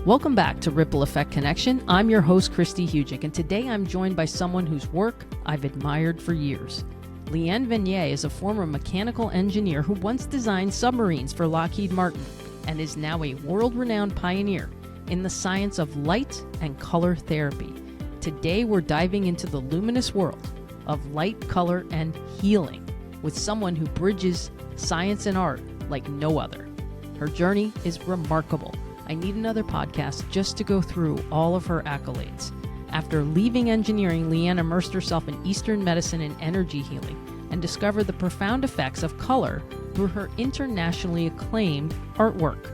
Welcome back to Ripple Effect Connection. I'm your host, Kristi Hujik, and today I'm joined by someone whose work I've admired for years. Leanne Venier is a former mechanical engineer who once designed submarines for Lockheed Martin and is now a world-renowned pioneer in the science of light and color therapy. Today we're diving into the luminous world of light, color, and healing with someone who bridges science and art like no other. Her journey is remarkable. I need another podcast just to go through all of her accolades. After leaving engineering, Leanne immersed herself in Eastern medicine and energy healing and discovered the profound effects of color through her internationally acclaimed artwork.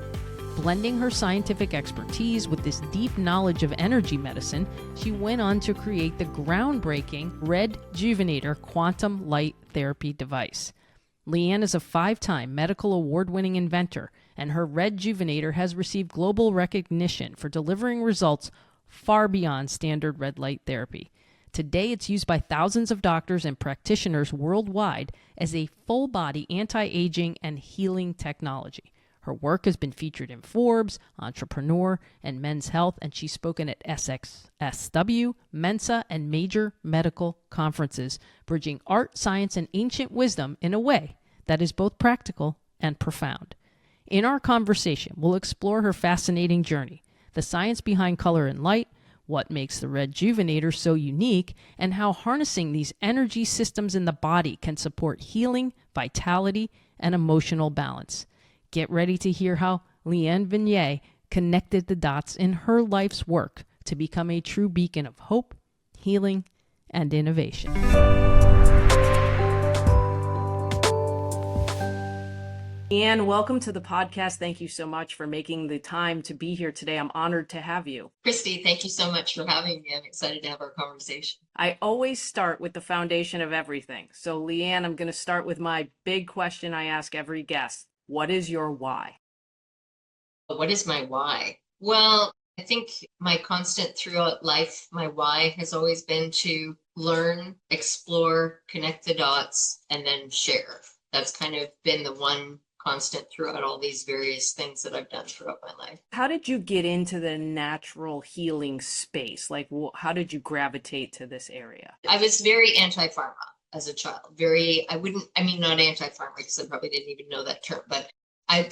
Blending her scientific expertise with this deep knowledge of energy medicine, she went on to create the groundbreaking REDjuvenator Quantum Light Therapy device. Leanne is a 5-time medical award-winning inventor, and her REDjuvenator has received global recognition for delivering results far beyond standard red light therapy. Today, it's used by thousands of doctors and practitioners worldwide as a full-body anti-aging and healing technology. Her work has been featured in Forbes, Entrepreneur, and Men's Health, and she's spoken at SXSW, Mensa, and major medical conferences, bridging art, science, and ancient wisdom in a way that is both practical and profound. In our conversation, we'll explore her fascinating journey, the science behind color and light, what makes the REDjuvenator so unique, and how harnessing these energy systems in the body can support healing, vitality, and emotional balance. Get ready to hear how Leanne Venier connected the dots in her life's work to become a true beacon of hope, healing, and innovation. Leanne, welcome to the podcast. Thank you so much for making the time to be here today. I'm honored to have you. Kristi, thank you so much for having me. I'm excited to have our conversation. I always start with the foundation of everything. So Leanne, I'm going to start with my big question I ask every guest. What is your why? What is my why? Well, I think my constant throughout life, my why has always been to learn, explore, connect the dots, and then share. That's kind of been the one constant throughout all these various things that I've done throughout my life. How did you get into the natural healing space? Like, how did you gravitate to this area? I was very anti-pharma as a child. Not anti-pharma because I probably didn't even know that term, but I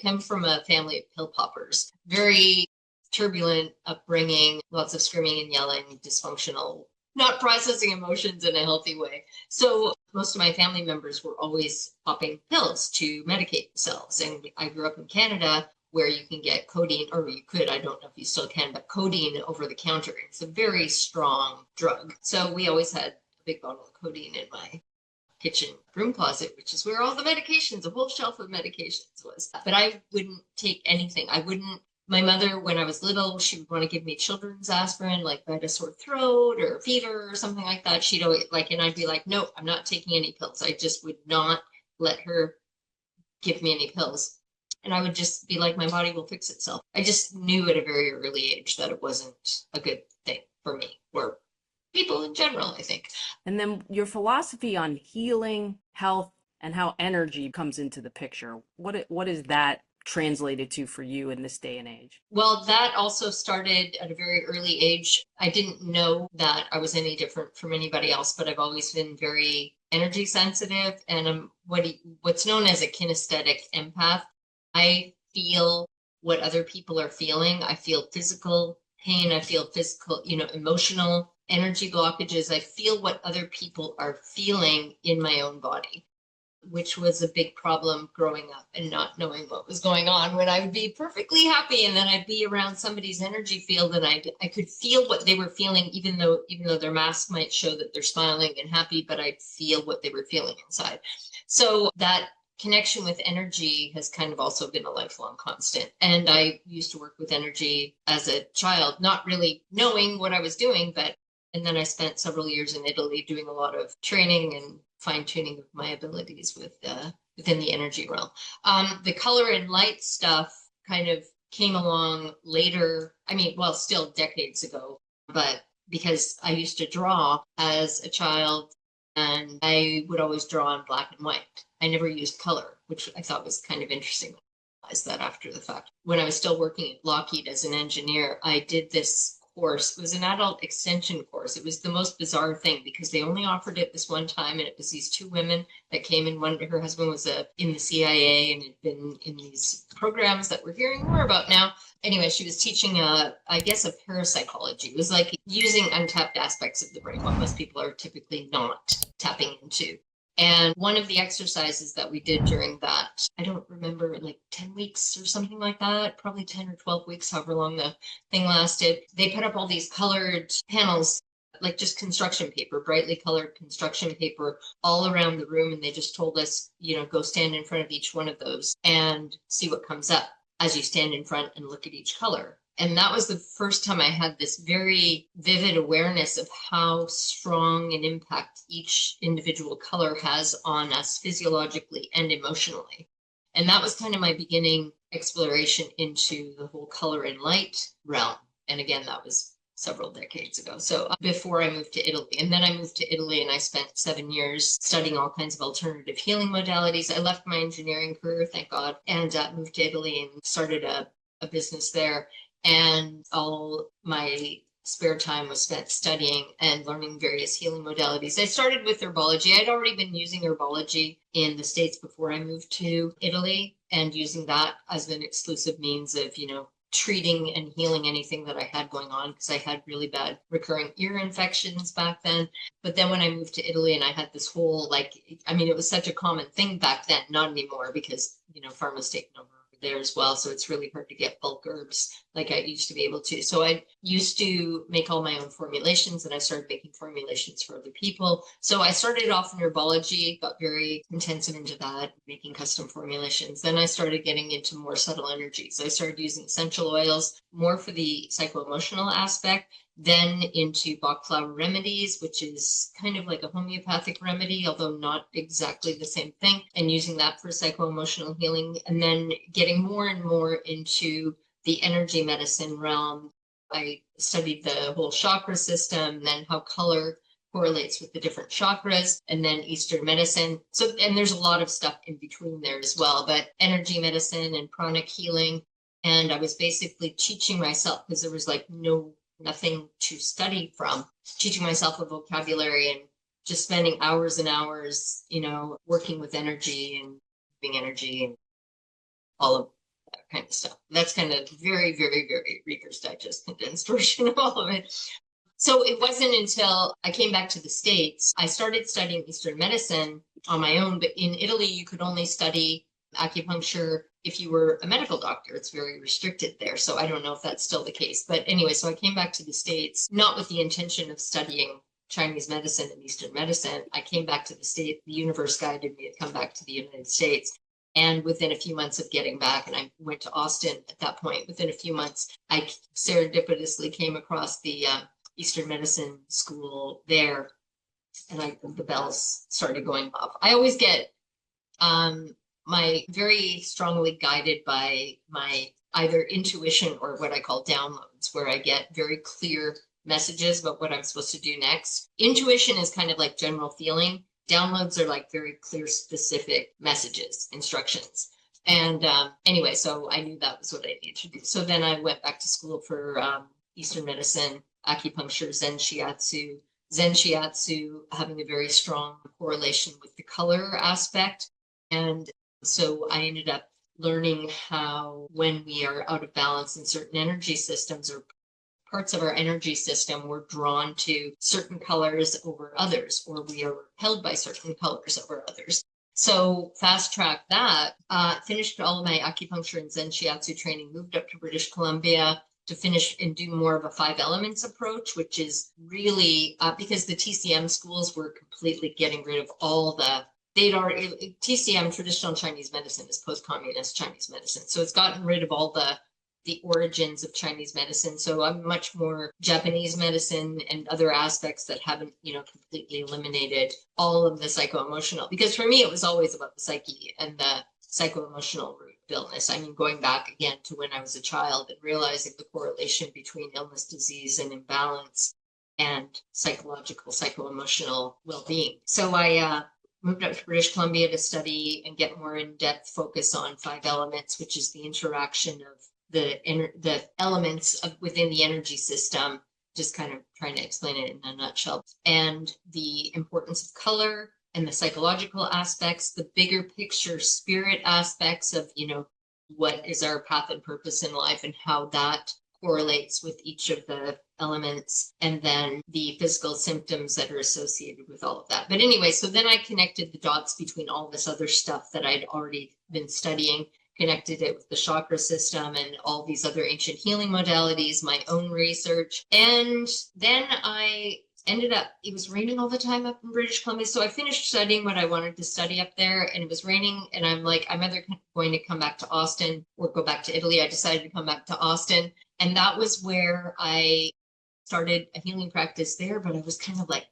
come from a family of pill poppers, very turbulent upbringing, lots of screaming and yelling, dysfunctional, not processing emotions in a healthy way. So most of my family members were always popping pills to medicate themselves. And I grew up in Canada where you can get codeine, or you could, I don't know if you still can, but codeine over the counter. It's a very strong drug. So we always had a big bottle of codeine in my kitchen broom closet, which is where all the medications, a whole shelf of medications was. But I wouldn't take anything. My mother, when I was little, she would want to give me children's aspirin, like if I had a sore throat or fever or something like that. She'd always and I'd be like, no, I'm not taking any pills. I just would not let her give me any pills. And I would just be like, my body will fix itself. I just knew at a very early age that it wasn't a good thing for me or people in general, I think. And then your philosophy on healing, health, and how energy comes into the picture. What is that translated to for you in this day and age? Well, that also started at a very early age. I didn't know that I was any different from anybody else, but I've always been very energy sensitive, and I'm what's known as a kinesthetic empath. I feel what other people are feeling. I feel physical pain. I feel physical, emotional energy blockages. I feel what other people are feeling in my own body, which was a big problem growing up and not knowing what was going on, when I would be perfectly happy and then I'd be around somebody's energy field and I could feel what they were feeling, even though their mask might show that they're smiling and happy, but I'd feel what they were feeling inside. So that connection with energy has kind of also been a lifelong constant. And I used to work with energy as a child, not really knowing what I was doing, and then I spent several years in Italy doing a lot of training and fine-tuning of my abilities within the energy realm. The color and light stuff kind of came along later. Still decades ago, but because I used to draw as a child and I would always draw in black and white. I never used color, which I thought was kind of interesting. realized that after the fact. When I was still working at Lockheed as an engineer, I did this course. It was an adult extension course. It was the most bizarre thing because they only offered it this one time, and it was these two women that came in. Her husband was in the CIA and had been in these programs that we're hearing more about now. Anyway, she was teaching I guess a parapsychology. It was like using untapped aspects of the brain, what most people are typically not tapping into. And one of the exercises that we did during that, I don't remember, like 10 weeks or something like that, probably 10 or 12 weeks, however long the thing lasted. They put up all these colored panels, like just construction paper, brightly colored construction paper all around the room. And they just told us, go stand in front of each one of those and see what comes up as you stand in front and look at each color. And that was the first time I had this very vivid awareness of how strong an impact each individual color has on us physiologically and emotionally. And that was kind of my beginning exploration into the whole color and light realm. And again, that was several decades ago. So before I moved to Italy, and then I moved to Italy and I spent 7 years studying all kinds of alternative healing modalities. I left my engineering career, thank God, and moved to Italy and started a business there. And all my spare time was spent studying and learning various healing modalities. I started with herbology. I'd already been using herbology in the States before I moved to Italy, and using that as an exclusive means of, treating and healing anything that I had going on, because I had really bad recurring ear infections back then. But then when I moved to Italy and I had this whole, it was such a common thing back then, not anymore, because, pharma's taken over there as well. So it's really hard to get bulk herbs like I used to be able to. So I used to make all my own formulations, and I started making formulations for other people. So I started off in herbology, got very intensive into that, making custom formulations. Then I started getting into more subtle energies. I started using essential oils more for the psycho-emotional aspect, then into Bach flower remedies, which is kind of like a homeopathic remedy, although not exactly the same thing, and using that for psycho-emotional healing, and then getting more and more into the energy medicine realm. I studied the whole chakra system, then how color correlates with the different chakras, and then Eastern medicine. So, and there's a lot of stuff in between there as well, but energy medicine and pranic healing. And I was basically teaching myself, because there was nothing to study from, teaching myself a vocabulary and just spending hours and hours, working with energy and moving energy and all of that kind of stuff. That's kind of very, very, very Reader's Digest condensed version of all of it. So it wasn't until I came back to the States, I started studying Eastern medicine on my own, but in Italy, you could only study acupuncture if you were a medical doctor. It's very restricted there. So I don't know if that's still the case. But anyway, so I came back to the States, not with the intention of studying Chinese medicine and Eastern medicine. I came back to the States. The universe guided me to come back to the United States. And within a few months of getting back, and I went to Austin at that point, within a few months, I serendipitously came across the Eastern medicine school there. And the bells started going off. I always get my very strongly guided by my either intuition or what I call downloads, where I get very clear messages about what I'm supposed to do next. Intuition is kind of like general feeling. Downloads are like very clear, specific messages, instructions. And anyway, so I knew that was what I needed to do. So then I went back to school for Eastern medicine, acupuncture, Zen Shiatsu. Zen Shiatsu having a very strong correlation with the color aspect. And so I ended up learning how, when we are out of balance in certain energy systems or parts of our energy system, we're drawn to certain colors over others, or we are repelled by certain colors over others. So fast track that, finished all of my acupuncture and Zen Shiatsu training, moved up to British Columbia to finish and do more of a 5 elements approach, which is really because the TCM schools were completely getting rid of all the TCM, traditional Chinese medicine, is post-communist Chinese medicine. So it's gotten rid of all the origins of Chinese medicine. So I'm much more Japanese medicine and other aspects that haven't, completely eliminated all of the psycho-emotional. Because for me, it was always about the psyche and the psycho-emotional root of illness. I mean, going back again to when I was a child and realizing the correlation between illness, disease, and imbalance and psychological, psycho-emotional well-being. So I moved up to British Columbia to study and get more in-depth focus on 5 elements, which is the interaction of the elements within the energy system, just kind of trying to explain it in a nutshell, and the importance of color and the psychological aspects, the bigger picture spirit aspects of, what is our path and purpose in life and how that correlates with each of the elements, and then the physical symptoms that are associated with all of that. But anyway, so then I connected the dots between all this other stuff that I'd already been studying, connected it with the chakra system and all these other ancient healing modalities, my own research. And then I ended up, it was raining all the time up in British Columbia. So I finished studying what I wanted to study up there, and it was raining. And I'm like, I'm either going to come back to Austin or go back to Italy. I decided to come back to Austin. And that was where I started a healing practice there. But I was kind of like,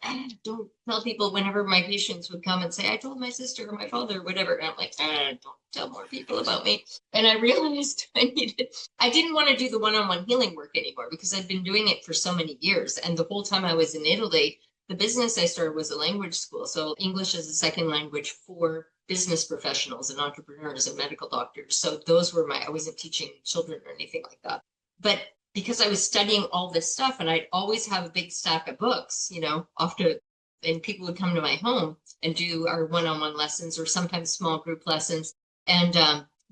don't tell people. Whenever my patients would come and say, I told my sister or my father or whatever. And I'm like, don't tell more people about me. And I realized I didn't want to do the one-on-one healing work anymore, because I'd been doing it for so many years. And the whole time I was in Italy, the business I started was a language school. So English as a second language for business professionals and entrepreneurs and medical doctors. So those were I wasn't teaching children or anything like that. But because I was studying all this stuff, and I'd always have a big stack of books, and people would come to my home and do our one-on-one lessons or sometimes small group lessons. And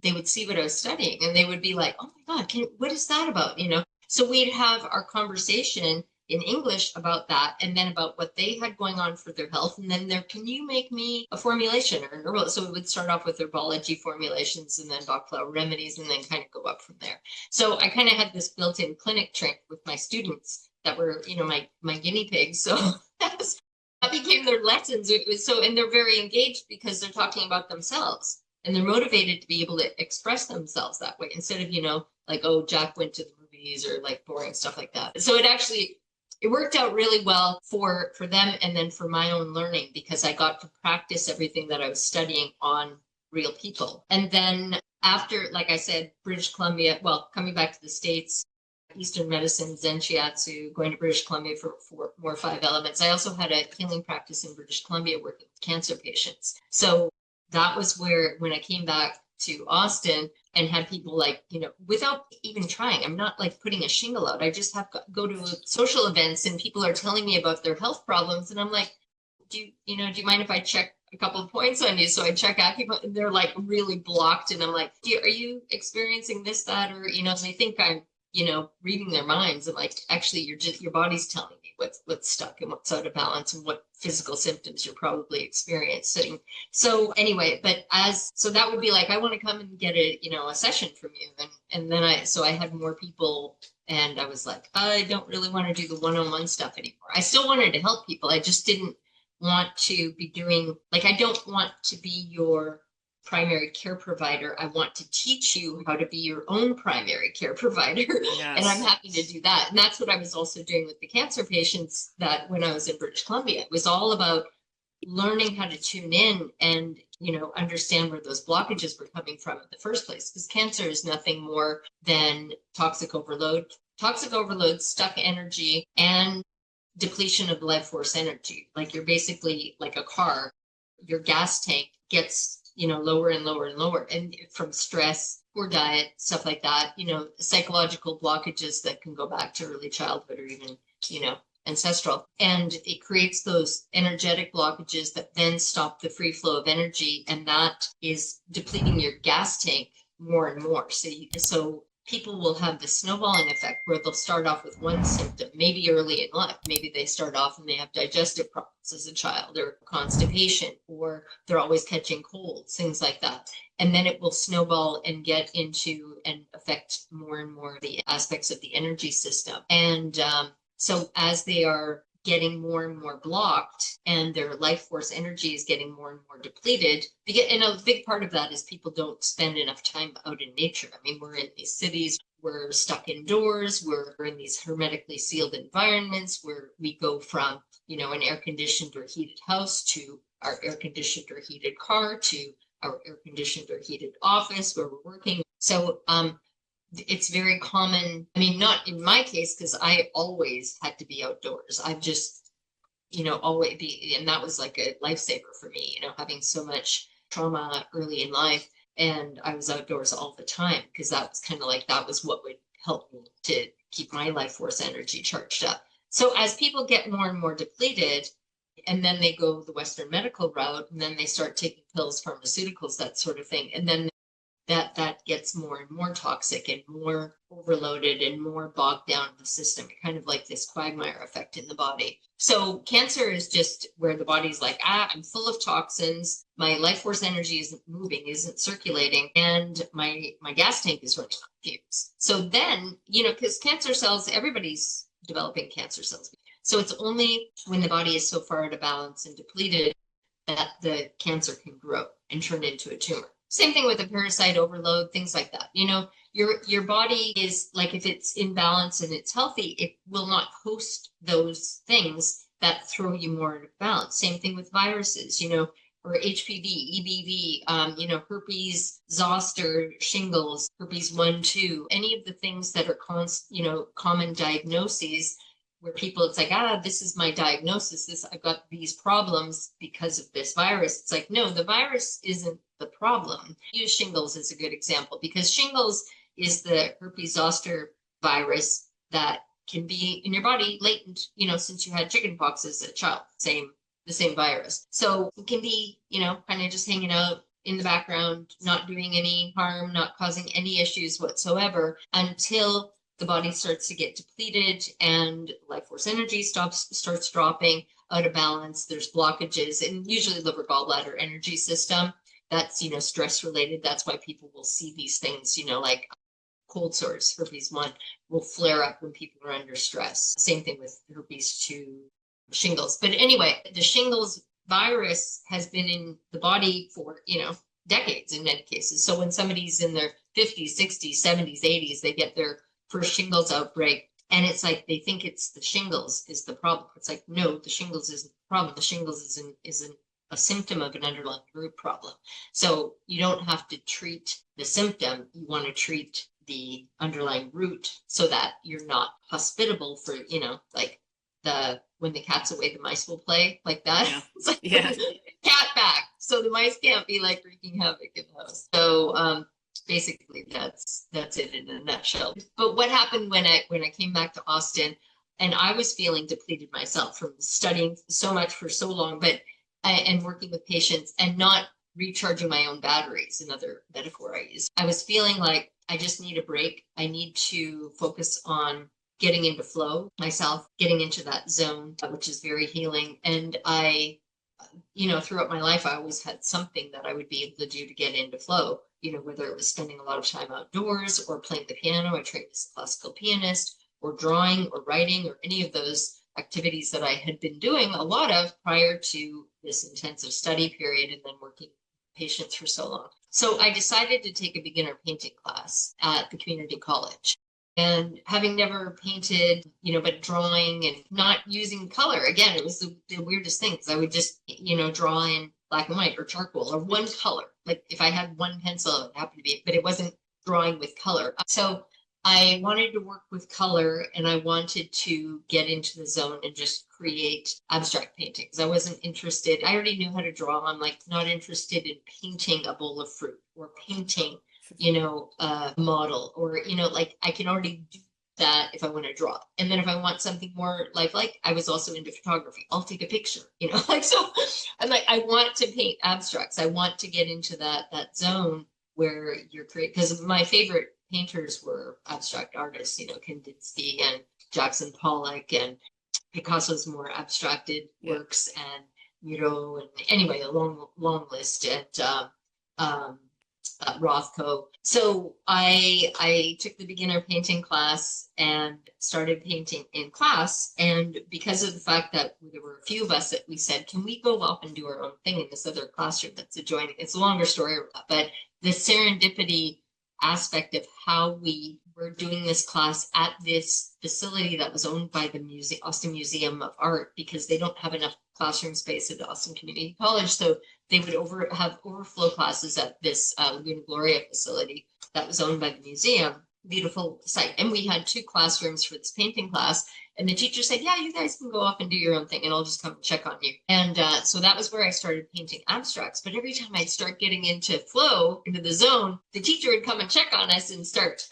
they would see what I was studying and they would be like, oh my God, what is that about? So we'd have our conversation in English about that, and then about what they had going on for their health. And then can you make me a formulation or a herbal? So we would start off with herbology formulations and then Bach flower remedies, and then kind of go up from there. So I kind of had this built-in clinic trick with my students that were, my guinea pigs. So that became their lessons. And they're very engaged because they're talking about themselves and they're motivated to be able to express themselves that way, instead of, like, oh, Jack went to the movies or like boring stuff like that. So it worked out really well for them, and then for my own learning, because I got to practice everything that I was studying on real people. And then after, like I said, British Columbia, coming back to the States, Eastern medicine, Zen Shiatsu, going to British Columbia for more 5 elements. I also had a healing practice in British Columbia working with cancer patients. So that was where, when I came back to Austin and had people like, without even trying, I'm not like putting a shingle out. I just have to go to social events and people are telling me about their health problems. And I'm like, do you mind if I check a couple of points on you? So I check acupuncture, and they're like really blocked. And I'm like, are you experiencing this, that, or, and they think I'm, reading their minds. I'm like, actually, your body's telling me what's stuck and what's out of balance and what physical symptoms you're probably experiencing. So anyway, so that would be like, I want to come and get a session from you. And then I had more people, and I was like, I don't really want to do the one-on-one stuff anymore. I still wanted to help people. I just didn't want to be doing, like, I don't want to be your primary care provider. I want to teach you how to be your own primary care provider. Yes. And I'm happy to do that. And that's what I was also doing with the cancer patients that when I was in British Columbia. It was all about learning how to tune in and, understand where those blockages were coming from in the first place. Because cancer is nothing more than toxic overload, stuck energy, and depletion of life force energy. Like, you're basically like a car. Your gas tank gets lower and lower and lower, and from stress, poor diet, stuff like that, psychological blockages that can go back to early childhood or even, ancestral. And it creates those energetic blockages that then stop the free flow of energy. And that is depleting your gas tank more and more. So people will have the snowballing effect where they'll start off with one symptom, maybe early in life. Maybe they start off and they have digestive problems as a child, or constipation, or they're always catching colds, things like that. And then it will snowball and get into and affect more and more the aspects of the energy system. And so as they are getting more and more blocked and their life force energy is getting more and more depleted, and a big part of that is people don't spend enough time out in nature. I mean, we're in these cities, we're stuck indoors, we're in these hermetically sealed environments where we go from, an air-conditioned or heated house to our air-conditioned or heated car to our air-conditioned or heated office where we're working. So it's very common. I mean, not in my case, because I always had to be outdoors. always be, and that was like a lifesaver for me, having so much trauma early in life. And I was outdoors all the time because that was kind of like, that was what would help me to keep my life force energy charged up. So as people get more and more depleted, and then they go the Western medical route, and then they start taking pills, pharmaceuticals, that sort of thing. And then that gets more and more toxic and more overloaded and more bogged down in the system, kind of like this quagmire effect in the body. So cancer is just where the body's like, I'm full of toxins, my life force energy isn't moving, isn't circulating, and my gas tank is running on fumes. So then, because cancer cells, everybody's developing cancer cells. So it's only when the body is so far out of balance and depleted that the cancer can grow and turn into a tumor. Same thing with a parasite overload, things like that. Your body is like, if it's in balance and it's healthy, it will not host those things that throw you more out of balance. Same thing with viruses, or HPV, EBV, herpes, zoster, shingles, herpes 1, 2, any of the things that are common diagnoses where people, it's like, this is my diagnosis, I've got these problems because of this virus. It's like, no, the virus isn't the problem. Use shingles as a good example, because shingles is the herpes zoster virus that can be in your body latent, since you had chickenpox as a child, the same virus. So it can be, kind of just hanging out in the background, not doing any harm, not causing any issues whatsoever, until the body starts to get depleted and life force energy starts dropping out of balance. There's blockages, and usually liver, gallbladder, energy system. That's, stress related. That's why people will see these things, like cold sores, herpes 1 will flare up when people are under stress. Same thing with herpes 2, shingles. But anyway, the shingles virus has been in the body for, decades in many cases. So when somebody's in their 50s, 60s, 70s, 80s, they get their first shingles outbreak, and it's like they think it's the shingles is the problem. It's like, no, the shingles isn't the problem. The shingles isn't a symptom of an underlying root problem. So you don't have to treat the symptom. You want to treat the underlying root so that you're not hospitable for, like when the cat's away, the mice will play, like that. Yeah. It's like, Yeah. cat back. So the mice can't be like wreaking havoc in the house. So basically that's it in a nutshell. But what happened when I came back to Austin, and I was feeling depleted myself from studying so much for so long, and working with patients and not recharging my own batteries, another metaphor I use. I was feeling like I just need a break. I need to focus on getting into flow myself, getting into that zone, which is very healing. And I, throughout my life, I always had something that I would be able to do to get into flow, whether it was spending a lot of time outdoors or playing the piano. I trained as a classical pianist, or drawing or writing, or any of those activities that I had been doing a lot of prior to this intensive study period and then working with patients for so long. So I decided to take a beginner painting class at the community college. And having never painted, but drawing and not using color, again, it was the weirdest thing, because I would just, draw in black and white or charcoal or one color. Like if I had one pencil, it happened to be, but it wasn't drawing with color. So I wanted to work with color, and I wanted to get into the zone and just create abstract paintings. I wasn't interested. I already knew how to draw. I'm like not interested in painting a bowl of fruit or painting, a model, or, like I can already do that if I want to draw. And then if I want something more lifelike, I was also into photography. I'll take a picture, so I'm like, I want to paint abstracts. I want to get into that zone where you're creating, because my favorite painters were abstract artists, Kandinsky and Jackson Pollock, and Picasso's more abstracted works, and Miro, and anyway, a long list, and Rothko. So I took the beginner painting class and started painting in class. And because of the fact that there were a few of us, that we said, can we go up and do our own thing in this other classroom that's adjoining? It's a longer story, but the serendipity aspect of how we were doing this class at this facility that was owned by the Austin Museum of Art, because they don't have enough classroom space at Austin Community College. So they would have overflow classes at this Laguna Gloria facility that was owned by the museum. beautiful sight. And we had 2 classrooms for this painting class. And the teacher said, yeah, you guys can go off and do your own thing and I'll just come and check on you. And so that was where I started painting abstracts. But every time I'd start getting into flow, into the zone, the teacher would come and check on us and start,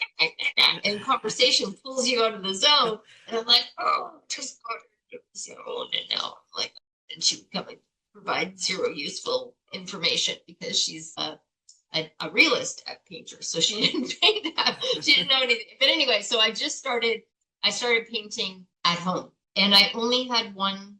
and conversation pulls you out of the zone. And I'm like, oh, just got into the zone. And now I'm like, and she would come and provide zero useful information because she's a realist painter. So she didn't paint that. She didn't know anything. But anyway, so I started painting at home, and I only had one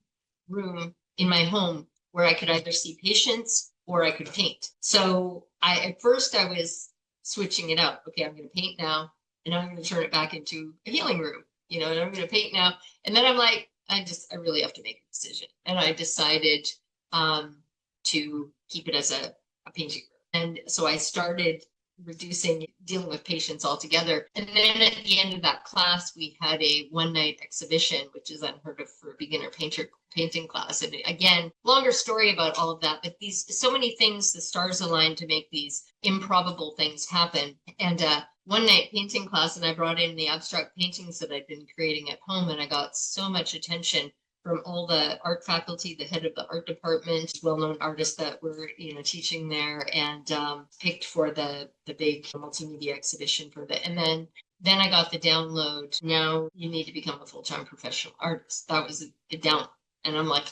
room in my home where I could either see patients or I could paint. So at first I was switching it up. Okay, I'm going to paint now, and I'm going to turn it back into a healing room, and I'm going to paint now. And then I'm like, I really have to make a decision. And I decided to keep it as a painting room. And so I started dealing with patients altogether. And then at the end of that class, we had a one-night exhibition, which is unheard of for a beginner painting class. And again, longer story about all of that, but so many things, the stars aligned to make these improbable things happen. And one night painting class, and I brought in the abstract paintings that I'd been creating at home, and I got so much attention from all the art faculty, the head of the art department, well-known artists that were, teaching there, and picked for the big multimedia exhibition for and then I got the download. Now you need to become a full-time professional artist. That was a down, and I'm like,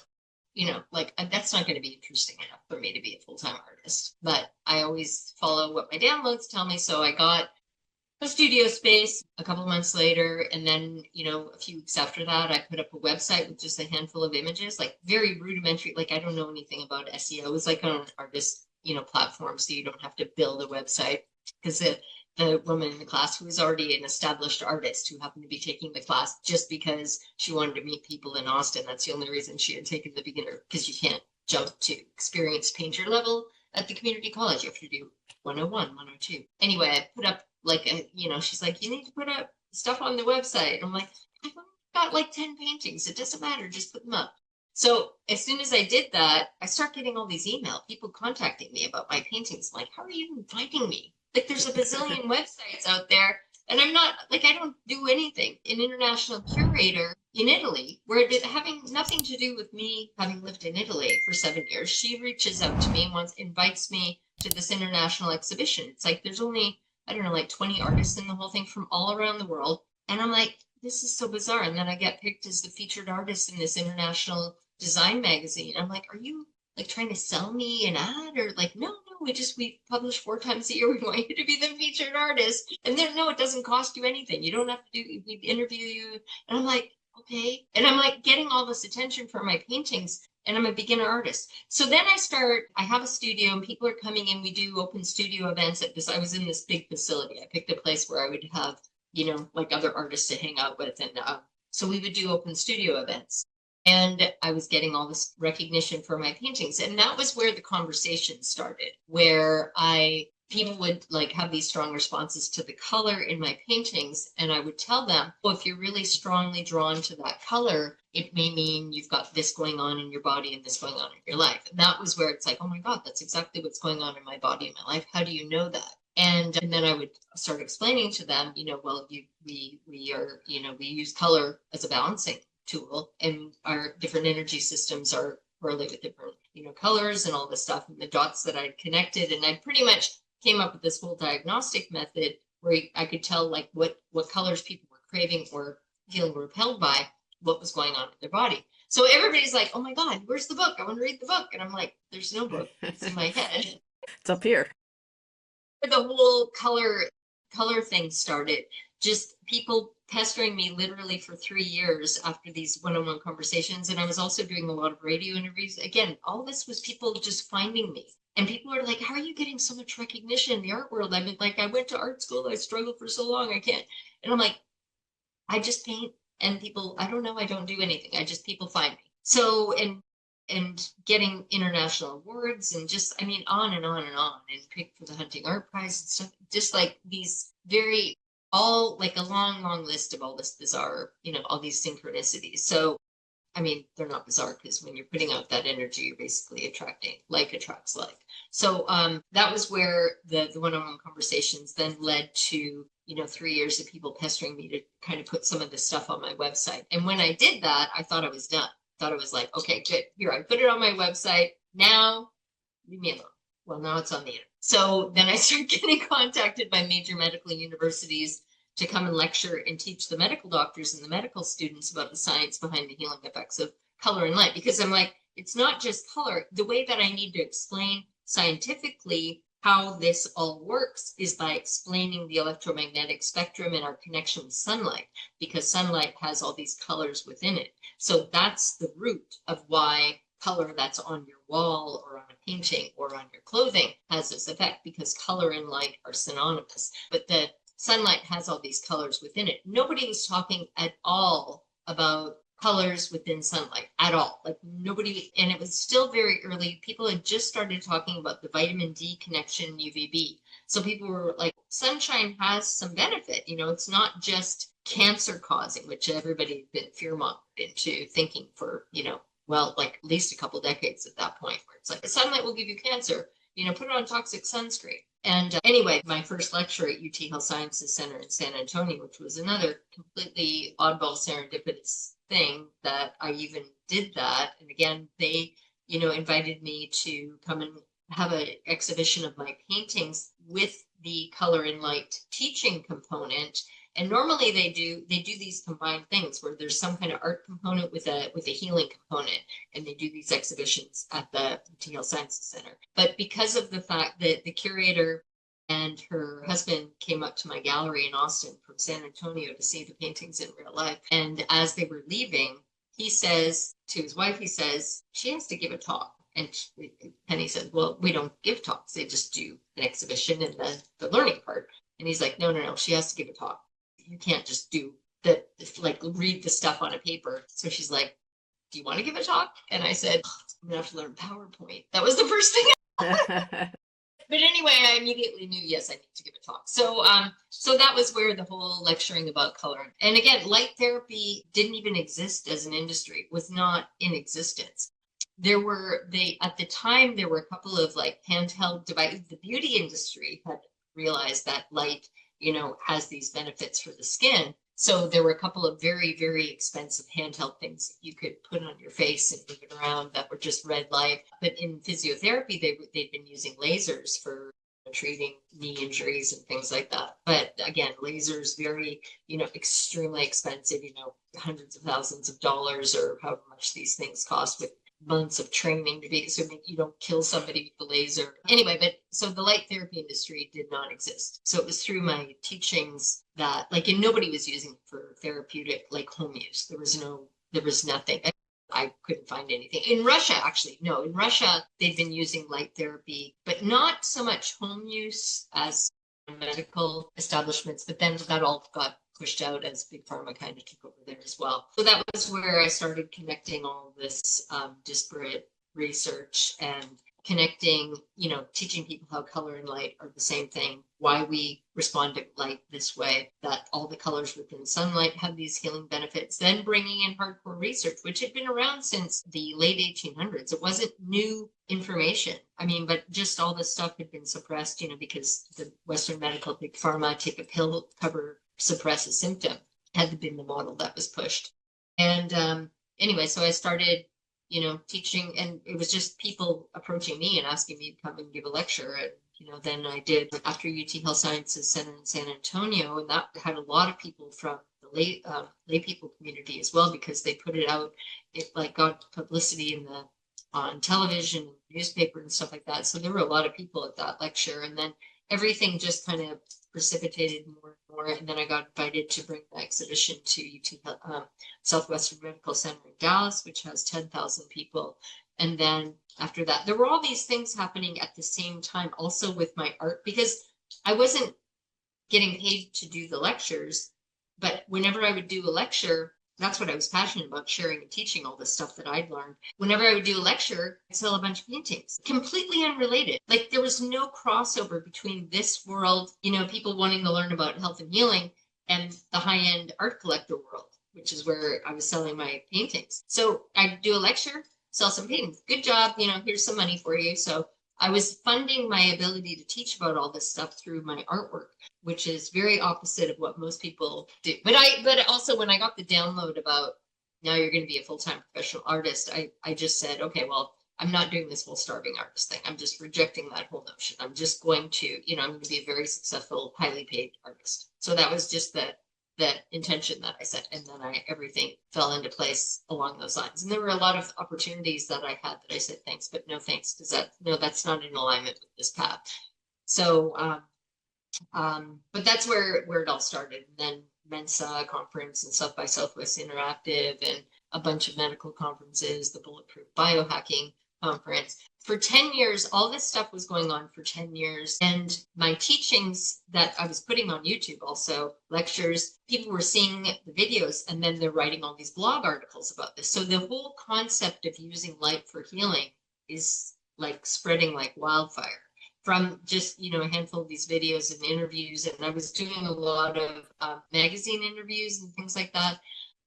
that's not going to be interesting enough for me to be a full-time artist. But I always follow what my downloads tell me, so I got a studio space a couple of months later. And then, a few weeks after that, I put up a website with just a handful of images, like very rudimentary. Like I don't know anything about SEO. It was like on an artist, platform. So you don't have to build a website, because the woman in the class, who was already an established artist, who happened to be taking the class just because she wanted to meet people in Austin. That's the only reason she had taken the beginner, because you can't jump to experienced painter level at the community college. You have to do 101, 102. Anyway, I put up she's like, you need to put up stuff on the website. I'm like, I've only got like 10 paintings. It doesn't matter. Just put them up. So as soon as I did that, I start getting all these emails, people contacting me about my paintings. I'm like, how are you even finding me? Like, there's a bazillion websites out there, and I'm not, I don't do anything. An international curator in Italy, where having nothing to do with me having lived in Italy for 7 years, she reaches out to me and invites me to this international exhibition. It's like, there's only, I don't know, like 20 artists in the whole thing from all around the world. And I'm like, this is so bizarre. And then I get picked as the featured artist in this international design magazine. I'm like, are you like trying to sell me an ad? Or like, no, we publish 4 times a year. We want you to be the featured artist. And then, no, it doesn't cost you anything. You don't have to we interview you. And I'm like, okay. And I'm like getting all this attention for my paintings. And I'm a beginner artist. So then I have a studio, and people are coming in. We do open studio events at this. I was in this big facility. I picked a place where I would have, like other artists to hang out with. And so we would do open studio events. And I was getting all this recognition for my paintings. And that was where the conversation started, where people would like have these strong responses to the color in my paintings. And I would tell them, well, if you're really strongly drawn to that color, it may mean you've got this going on in your body and this going on in your life. And that was where it's like, oh my God, that's exactly what's going on in my body and my life. How do you know that? And then I would start explaining to them, we use color as a balancing tool, and our different energy systems are correlated with different, colors and all this stuff, and the dots that I'd connected. And I pretty much came up with this whole diagnostic method where I could tell like what colors people were craving or feeling repelled by, what was going on in their body. So everybody's like, oh my God, where's the book? I want to read the book. And I'm like, there's no book. It's in my head. It's up here. The whole color thing started, just people pestering me literally for 3 years after these one-on-one conversations. And I was also doing a lot of radio interviews. Again, all this was people just finding me. And people are like, how are you getting so much recognition in the art world? I mean, like, I went to art school. I struggled for so long. I can't. And I'm like, I just paint, and people, I don't know. I don't do anything. People find me. So, and getting international awards, and just, I mean, on and on and on, and picked for the Hunting Art Prize and stuff, just like these all like a long list of all this bizarre, all these synchronicities. So, I mean, they're not bizarre, because when you're putting out that energy, you're basically attracting, like attracts like. So that was where the one-on-one conversations then led to, 3 years of people pestering me to kind of put some of this stuff on my website. And when I did that, I thought I was done. Thought it was like, okay, good. Here, I put it on my website. Now, leave me alone. Well, now it's on the internet. So then I started getting contacted by major medical universities to come and lecture and teach the medical doctors and the medical students about the science behind the healing effects of color and light. Because I'm like, it's not just color. The way that I need to explain scientifically how this all works is by explaining the electromagnetic spectrum and our connection with sunlight, because sunlight has all these colors within it. So that's the root of why color that's on your wall or on a painting or on your clothing has this effect, because color and light are synonymous. But the sunlight has all these colors within it. Nobody was talking at all about colors within sunlight at all. Like nobody, and it was still very early. People had just started talking about the vitamin D connection, UVB. So people were like, sunshine has some benefit. It's not just cancer causing, which everybody had been fear-mongered into thinking for, well, like at least a couple decades at that point, where it's like the sunlight will give you cancer, put it on toxic sunscreen. And anyway, my first lecture at UT Health Sciences Center in San Antonio, which was another completely oddball serendipitous thing that I even did that. And again, they, invited me to come and have an exhibition of my paintings with the color and light teaching component. And normally they do these combined things where there's some kind of art component with a healing component, and they do these exhibitions at the UT Health Sciences Center. But because of the fact that the curator and her husband came up to my gallery in Austin from San Antonio to see the paintings in real life, and as they were leaving, he says to his wife, he says, she has to give a talk. And Penny said, well, we don't give talks. They just do an exhibition and the learning part. And he's like, no, she has to give a talk. You can't just do read the stuff on a paper. So she's like, do you want to give a talk? And I said, I'm gonna have to learn PowerPoint. That was the first thing. But anyway, I immediately knew, yes, I need to give a talk. So that was where the whole lecturing about color. And again, light therapy didn't even exist as an industry. It was not in existence. At the time, there were a couple of handheld devices. The beauty industry had realized that light has these benefits for the skin. So there were a couple of very, very expensive handheld things that you could put on your face and move it around that were just red light. But in physiotherapy, they'd been using lasers for treating knee injuries and things like that. But again, lasers, very, extremely expensive, hundreds of thousands of dollars or however much these things cost, with months of training to be so you don't kill somebody with the laser. Anyway, but so the light therapy industry did not exist. So it was through my teachings that and nobody was using it for therapeutic home use. There was nothing. I couldn't find anything. In Russia, actually, no, in Russia, they'd been using light therapy, but not so much home use as medical establishments. But then that all got pushed out as Big Pharma kind of took over there as well. So that was where I started connecting all this disparate research and connecting, teaching people how color and light are the same thing, why we respond to light this way, that all the colors within sunlight have these healing benefits, then bringing in hardcore research, which had been around since the late 1800s. It wasn't new information. But just all this stuff had been suppressed, because the Western medical Big Pharma, take a pill, suppress a symptom, had been the model that was pushed. And anyway, so I started, teaching, and it was just people approaching me and asking me to come and give a lecture. And, then I did after UT Health Sciences Center in San Antonio, and that had a lot of people from the lay people community as well, because they put it out, it got publicity on television and newspaper and stuff like that. So there were a lot of people at that lecture, and then everything just kind of precipitated more and more. And then I got invited to bring the exhibition to UT Southwestern Medical Center in Dallas, which has 10,000 people. And then after that, there were all these things happening at the same time, also with my art, because I wasn't getting paid to do the lectures. But whenever I would do a lecture, that's what I was passionate about, sharing and teaching all this stuff that I'd learned. Whenever I would do a lecture, I'd sell a bunch of paintings, completely unrelated. There was no crossover between this world, people wanting to learn about health and healing, and the high-end art collector world, which is where I was selling my paintings. So I'd do a lecture, sell some paintings. Good job, here's some money for you. So I was funding my ability to teach about all this stuff through my artwork, which is very opposite of what most people do. But also when I got the download about now you're going to be a full-time professional artist, I just said, okay, well, I'm not doing this whole starving artist thing. I'm just rejecting that whole notion. I'm just going to, I'm going to be a very successful, highly paid artist. So that was just the intention that I set. And then everything fell into place along those lines. And there were a lot of opportunities that I had that I said, thanks, but no thanks, because that's not in alignment with this path. So, but that's where it all started. And then Mensa conference and South by Southwest Interactive and a bunch of medical conferences, the Bulletproof Biohacking conference. For 10 years, all this stuff was going on for 10 years. And my teachings that I was putting on YouTube, also lectures, people were seeing the videos and then they're writing all these blog articles about this. So the whole concept of using light for healing is like spreading like wildfire from just, a handful of these videos and interviews. And I was doing a lot of magazine interviews and things like that.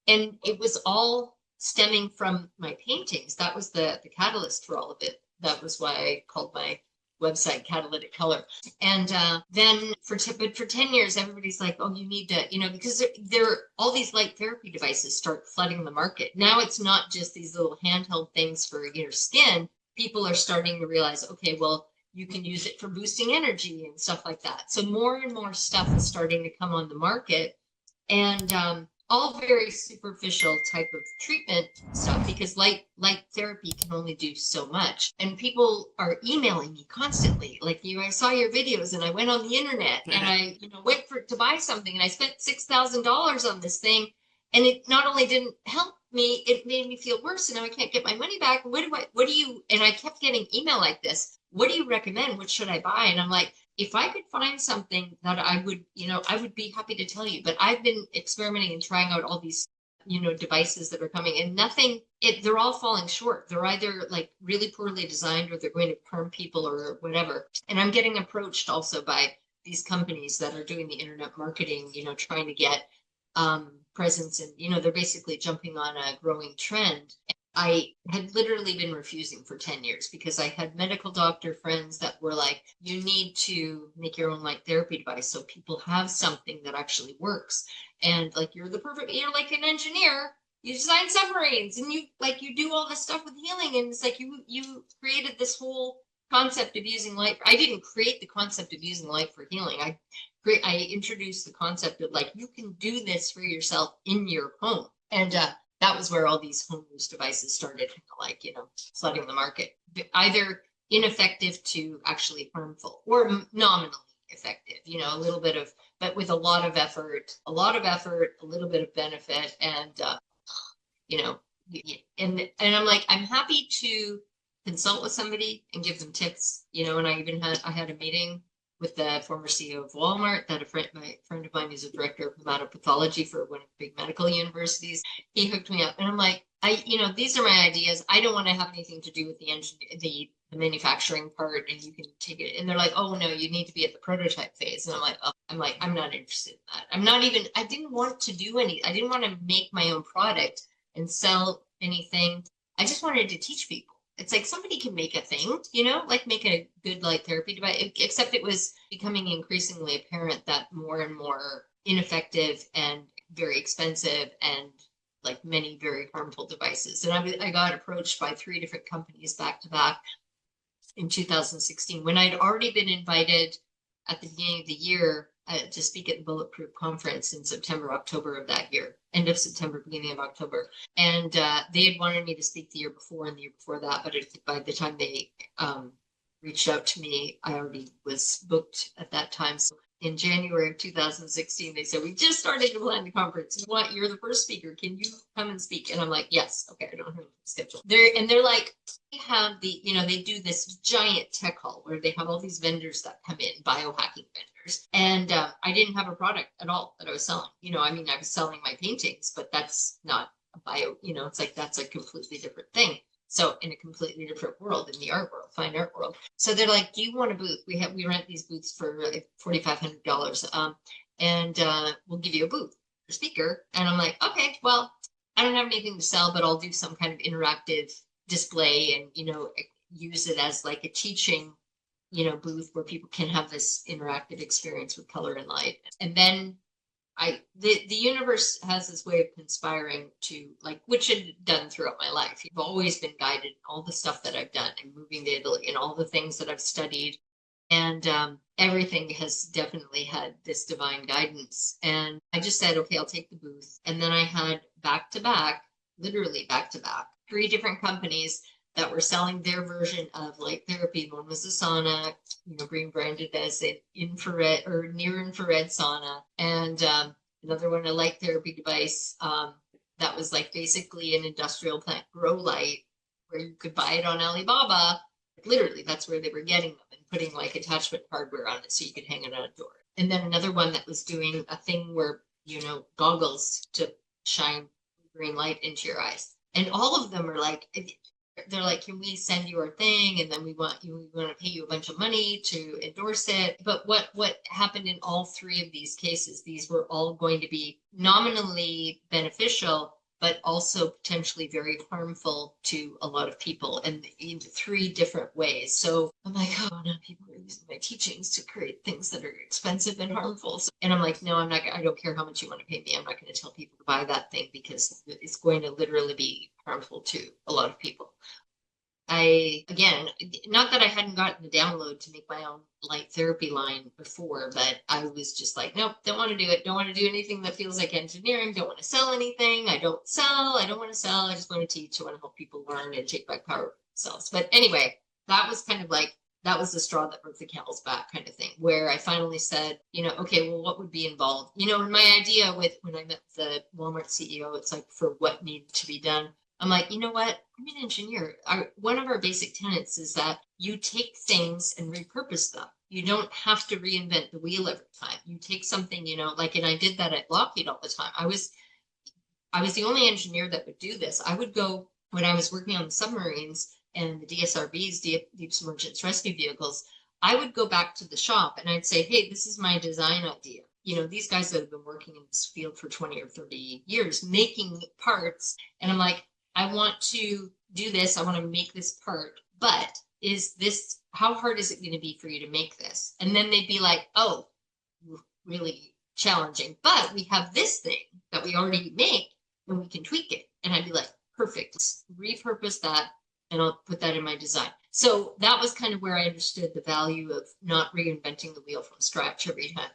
And it was all stemming from my paintings. That was the catalyst for all of it. That was why I called my website Catalytic Color. And then for 10 years, everybody's like, oh, you need to, because there all these light therapy devices start flooding the market. Now it's not just these little handheld things for your skin. People are starting to realize, okay, well, you can use it for boosting energy and stuff like that. So more and more stuff is starting to come on the market. And all very superficial type of treatment stuff, because light therapy can only do so much. And people are emailing me constantly, like, I saw your videos and I went on the internet and I went to buy something and I spent $6,000 on this thing. And it not only didn't help me, it made me feel worse. And now I can't get my money back. And I kept getting email like this. What do you recommend? What should I buy? And I'm like, if I could find something that I would be happy to tell you. But I've been experimenting and trying out all these, devices that are coming, and they're all falling short. They're either like really poorly designed or they're going to harm people or whatever. And I'm getting approached also by these companies that are doing the internet marketing, trying to get presence, and, they're basically jumping on a growing trend. I had literally been refusing for 10 years because I had medical doctor friends that were like, you need to make your own light therapy device so people have something that actually works. And like, you're like an engineer, you design submarines and you do all this stuff with healing. And it's like, you created this whole concept of using light. I didn't create the concept of using light for healing. I introduced the concept of like, you can do this for yourself in your home. And, that was where all these home use devices started, flooding the market, either ineffective to actually harmful or nominally effective, a little bit of, but with a lot of effort, a little bit of benefit. And, and I'm like, I'm happy to consult with somebody and give them tips, and I had a meeting with the former CEO of Walmart, that my friend of mine who's a director of hematopathology for one of the big medical universities. He hooked me up, and I'm like, these are my ideas. I don't want to have anything to do with the manufacturing part, and you can take it. And they're like, oh no, you need to be at the prototype phase. And I'm like, I'm not interested in that. I didn't want to do I didn't want to make my own product and sell anything. I just wanted to teach people. It's like somebody can make a thing, like make a good light therapy device, except it was becoming increasingly apparent that more and more ineffective and very expensive and like many very harmful devices. And I got approached by 3 different companies back to back in 2016 when I'd already been invited at the beginning of the year to speak at the Bulletproof conference in September, October of that year, end of September, beginning of October. And they had wanted me to speak the year before and the year before that. But by the time they reached out to me, I already was booked at that time. So in January of 2016, they said, we just started to plan the conference. You're the first speaker. Can you come and speak? And I'm like, yes. Okay, I don't have a schedule. They're like, they have they do this giant tech hall where they have all these vendors that come in, biohacking vendors. And I didn't have a product at all that I was selling. I was selling my paintings, but that's not a bio, it's like, that's a completely different thing. So in a completely different world, in the art world, fine art world. So they're like, do you want a booth? We rent these booths for like $4,500. And we'll give you a booth for speaker. And I'm like, okay, well, I don't have anything to sell, but I'll do some kind of interactive display and, use it as like a teaching booth where people can have this interactive experience with color and light. And then the universe has this way of conspiring to, like, which I've done throughout my life. You've always been guided, all the stuff that I've done and moving to Italy and all the things that I've studied. And everything has definitely had this divine guidance. And I just said, okay, I'll take the booth. And then I had literally back to back, 3 different companies that were selling their version of light therapy. One was a sauna, being branded as an infrared or near infrared sauna, and another one, a light therapy device that was like basically an industrial plant grow light, where you could buy it on Alibaba. Literally, that's where they were getting them and putting like attachment hardware on it so you could hang it on a door. And then another one that was doing a thing where, goggles to shine green light into your eyes. And all of them are like, they're like, can we send you our thing? And then we want to pay you a bunch of money to endorse it. But what happened in all 3 of these cases, these were all going to be nominally beneficial, but also potentially very harmful to a lot of people, and in 3 different ways. So I'm like, oh, now people are using my teachings to create things that are expensive and harmful. And I'm like, no, I'm not. I don't care how much you want to pay me. I'm not going to tell people to buy that thing because it's going to literally be harmful to a lot of people. Again, not that I hadn't gotten the download to make my own light therapy line before, but I was just like, nope, don't want to do it. Don't want to do anything that feels like engineering. Don't want to sell anything. I don't want to sell. I just want to teach. I want to help people learn and take back power for themselves. But anyway, that was kind of like, that was the straw that broke the camel's back kind of thing, where I finally said, okay, well, what would be involved? And my idea when I met the Walmart CEO, it's like, for what needed to be done. I'm like, you know what? I'm an engineer. One of our basic tenets is that you take things and repurpose them. You don't have to reinvent the wheel every time. You take something, and I did that at Lockheed all the time. I was the only engineer that would do this. I would go, when I was working on the submarines and the DSRVs, deep submergence rescue vehicles, I would go back to the shop and I'd say, hey, this is my design idea. These guys that have been working in this field for 20 or 30 years making parts. And I'm like, I want to do this. I want to make this part, but how hard is it going to be for you to make this? And then they'd be like, oh, really challenging, but we have this thing that we already make and we can tweak it. And I'd be like, perfect, let's repurpose that and I'll put that in my design. So that was kind of where I understood the value of not reinventing the wheel from scratch every time.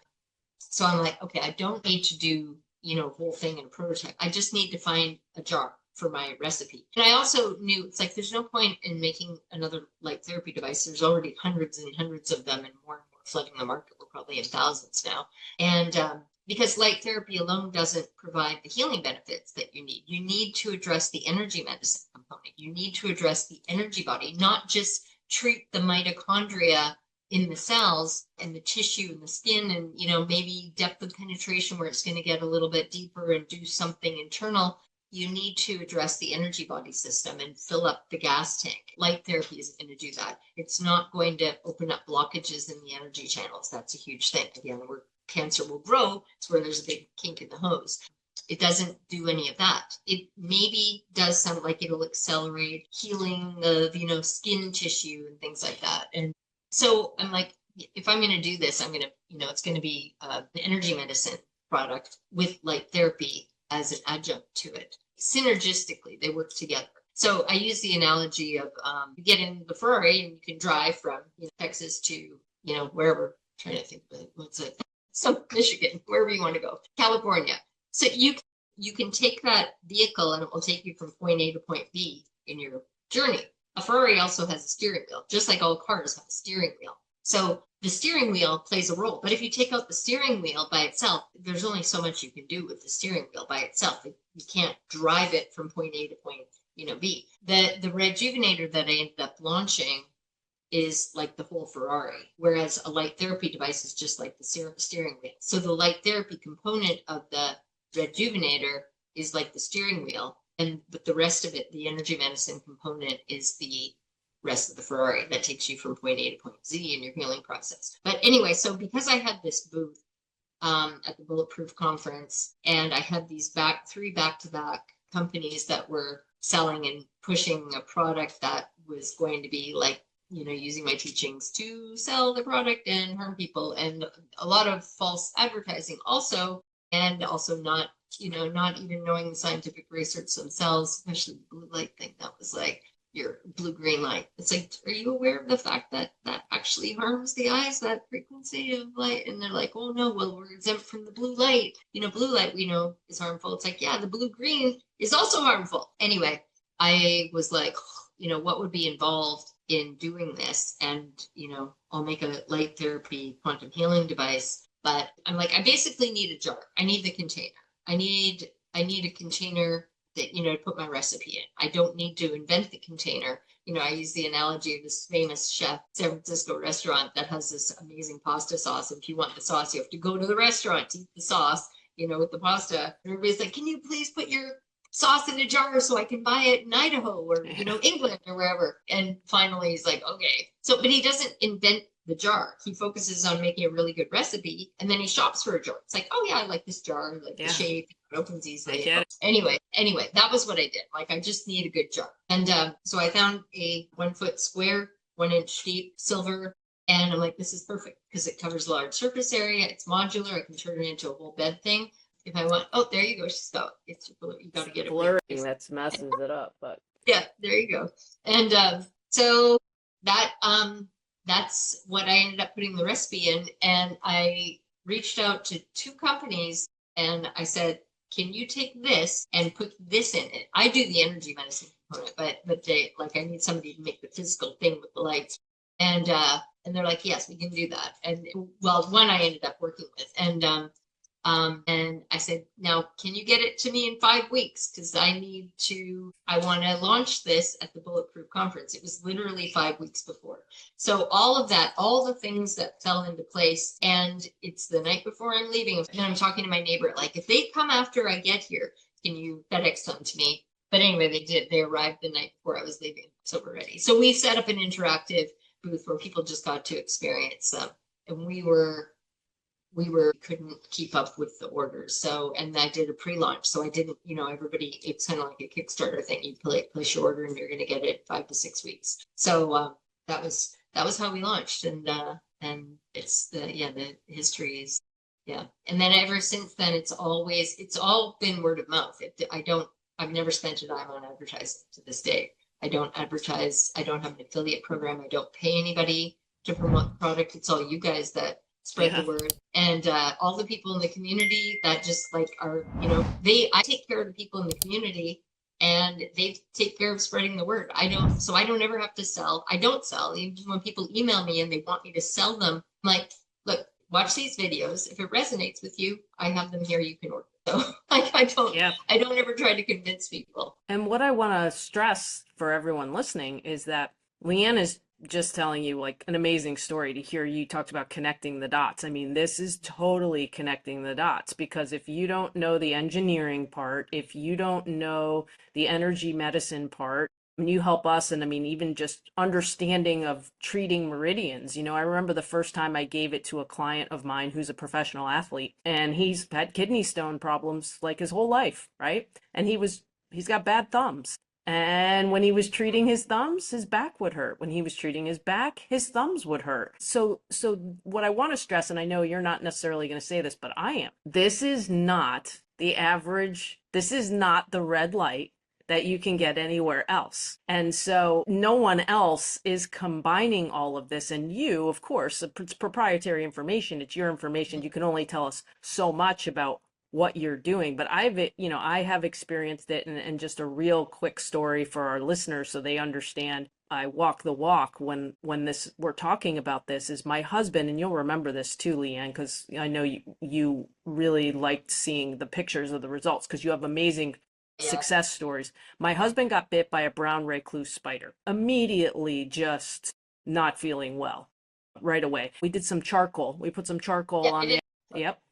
So I'm like, okay, I don't need to do, whole thing in a prototype. I just need to find a jar for my recipe. And I also knew it's like, there's no point in making another light therapy device. There's already hundreds and hundreds of them and more flooding the market. We're probably in thousands now. And because light therapy alone doesn't provide the healing benefits that you need. You need to address the energy medicine component. You need to address the energy body, not just treat the mitochondria in the cells and the tissue and the skin and, maybe depth of penetration where it's going to get a little bit deeper and do something internal. You need to address the energy body system and fill up the gas tank. Light therapy isn't going to do that. It's not going to open up blockages in the energy channels. That's a huge thing. Again, where cancer will grow, it's where there's a big kink in the hose. It doesn't do any of that. It maybe does sound like it'll accelerate healing of, skin tissue and things like that. And so I'm like, if I'm going to do this, I'm going to, it's going to be an energy medicine product with light therapy as an adjunct to it. Synergistically, they work together. So I use the analogy of you get in the Ferrari and you can drive from Texas to, wherever, I'm trying to think of it, what's it? So Michigan, wherever you want to go, California. So you can take that vehicle and it will take you from point A to point B in your journey. A Ferrari also has a steering wheel, just like all cars have a steering wheel. So the steering wheel plays a role, but if you take out the steering wheel by itself, there's only so much you can do with the steering wheel by itself. You can't drive it from point A to point, B. The REDjuvenator that I ended up launching is like the whole Ferrari, whereas a light therapy device is just like the steering wheel. So the light therapy component of the REDjuvenator is like the steering wheel, but the rest of it, the energy medicine component, is the rest of the Ferrari that takes you from point A to point Z in your healing process. But anyway, so because I had this booth at the Bulletproof conference, and I had these three back-to-back companies that were selling and pushing a product that was going to be like using my teachings to sell the product and harm people, and a lot of false advertising also, and also not even knowing the scientific research themselves, especially the blue light thing. That was like your blue-green light. It's like, are you aware of the fact that that actually harms the eyes, that frequency of light? And they're like, oh no, well, we're exempt from the blue light. Blue light we know is harmful. It's like, yeah, the blue-green is also harmful. Anyway, I was like, what would be involved in doing this? And, I'll make a light therapy quantum healing device. But I'm like, I basically need a jar. I need the container. I need a container that, to put my recipe in. I don't need to invent the container. I use the analogy of this famous chef, San Francisco restaurant that has this amazing pasta sauce. And if you want the sauce, you have to go to the restaurant to eat the sauce, with the pasta. Everybody's like, can you please put your sauce in a jar so I can buy it in Idaho or, England or wherever. And finally he's like, okay. So, but he doesn't invent the jar. He focuses on making a really good recipe, and then he shops for a jar. It's like, oh yeah, I like this jar, I like the shape, it opens easily. Anyway, that was what I did. Like, I just need a good jar. And so I found a 1 foot square, 1 inch deep silver. And I'm like, this is perfect because it covers a large surface area. It's modular. I can turn it into a whole bed thing. If I want, oh, there you go. She's got it's you got to get it blurring. That messes it up, but yeah, there you go. And so that that's what I ended up putting the recipe in. And I reached out to 2 companies and I said, can you take this and put this in it? I do the energy medicine component, but they like, I need somebody to make the physical thing with the lights. And they're like, yes, we can do that. And well, one I ended up working with, and I said, now, can you get it to me in 5 weeks? Because I want to launch this at the Bulletproof Conference. It was literally 5 weeks before. So all of that, all the things that fell into place, and it's the night before I'm leaving. And I'm talking to my neighbor, like, if they come after I get here, can you FedEx them to me? But anyway, they did. They arrived the night before I was leaving. So we're ready. So we set up an interactive booth where people just got to experience them. And we couldn't keep up with the orders. So, and I did a pre-launch. So I didn't, everybody, it's kind of like a Kickstarter thing. You place your order and you're going to get it 5 to 6 weeks. So that was how we launched. And it's the history is, yeah. And then ever since then, it's all been word of mouth. I've never spent a dime on advertising to this day. I don't advertise. I don't have an affiliate program. I don't pay anybody to promote the product. It's all you guys that spread the word, and all the people in the community that just like are, I take care of the people in the community and they take care of spreading the word. I don't ever have to sell. I don't sell. Even when people email me and they want me to sell them, I'm like, look, watch these videos. If it resonates with you, I have them here. You can order. So I don't ever try to convince people. And what I want to stress for everyone listening is that Leanne is just telling you like an amazing story to hear. You talked about connecting the dots. I mean, this is totally connecting the dots, because if you don't know the engineering part, if you don't know the energy medicine part, and you help us, and I mean, even just understanding of treating meridians. I remember the first time I gave it to a client of mine who's a professional athlete, and he's had kidney stone problems like his whole life, right? And he's got bad thumbs. And when he was treating his thumbs, his back would hurt. When he was treating his back, his thumbs would hurt. So what I want to stress, and I know you're not necessarily going to say this, but I am. This is not the average. This is not the red light that you can get anywhere else. And so no one else is combining all of this. And you, of course, it's proprietary information. It's your information. You can only tell us so much about what you're doing, but I have experienced it. And just a real quick story for our listeners so they understand I walk the walk when we're talking about this, is my husband, and you'll remember this too, Leanne, because I know you really liked seeing the pictures of the results because you have amazing success stories. My husband got bit by a brown recluse spider, immediately just not feeling well right away. We did some charcoal. We put some charcoal on the,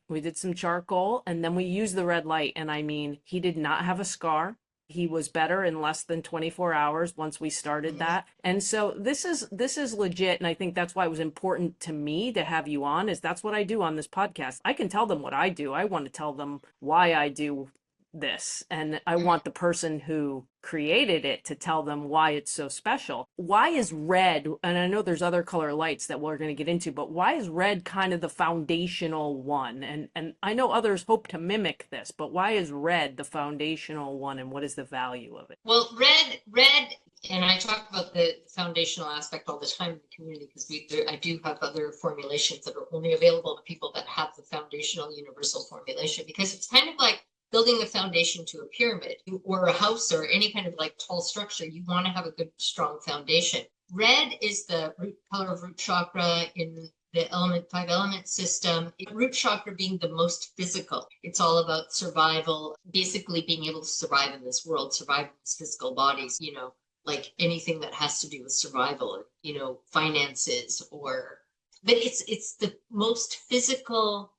we did some charcoal, and then we used the red light. And I mean, he did not have a scar. He was better in less than 24 hours once we started that. And so this is legit. And I think that's why it was important to me to have you on, is that's what I do on this podcast. I can tell them what I do. I want to tell them why I do this, and I want the person who created it to tell them why it's so special. Why is red, and I know there's other color lights that we're going to get into, but why is red kind of the foundational one? And I know others hope to mimic this, but why is red the foundational one, and what is the value of it? Well, red, and I talk about the foundational aspect all the time in the community because I do have other formulations that are only available to people that have the foundational universal formulation, because it's kind of like building a foundation to a pyramid or a house or any kind of like tall structure. You want to have a good, strong foundation. Red is the root color of root chakra in the five element system. Root chakra being the most physical. It's all about survival, basically being able to survive in this world, survive in this physical bodies, like anything that has to do with survival, finances, but it's the most physical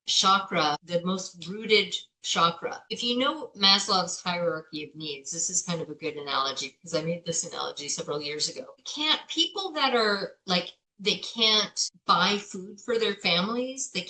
chakra, the most rooted chakra. If you know Maslow's hierarchy of needs, this is kind of a good analogy because I made this analogy several years ago. People that are like, they can't buy food for their families, they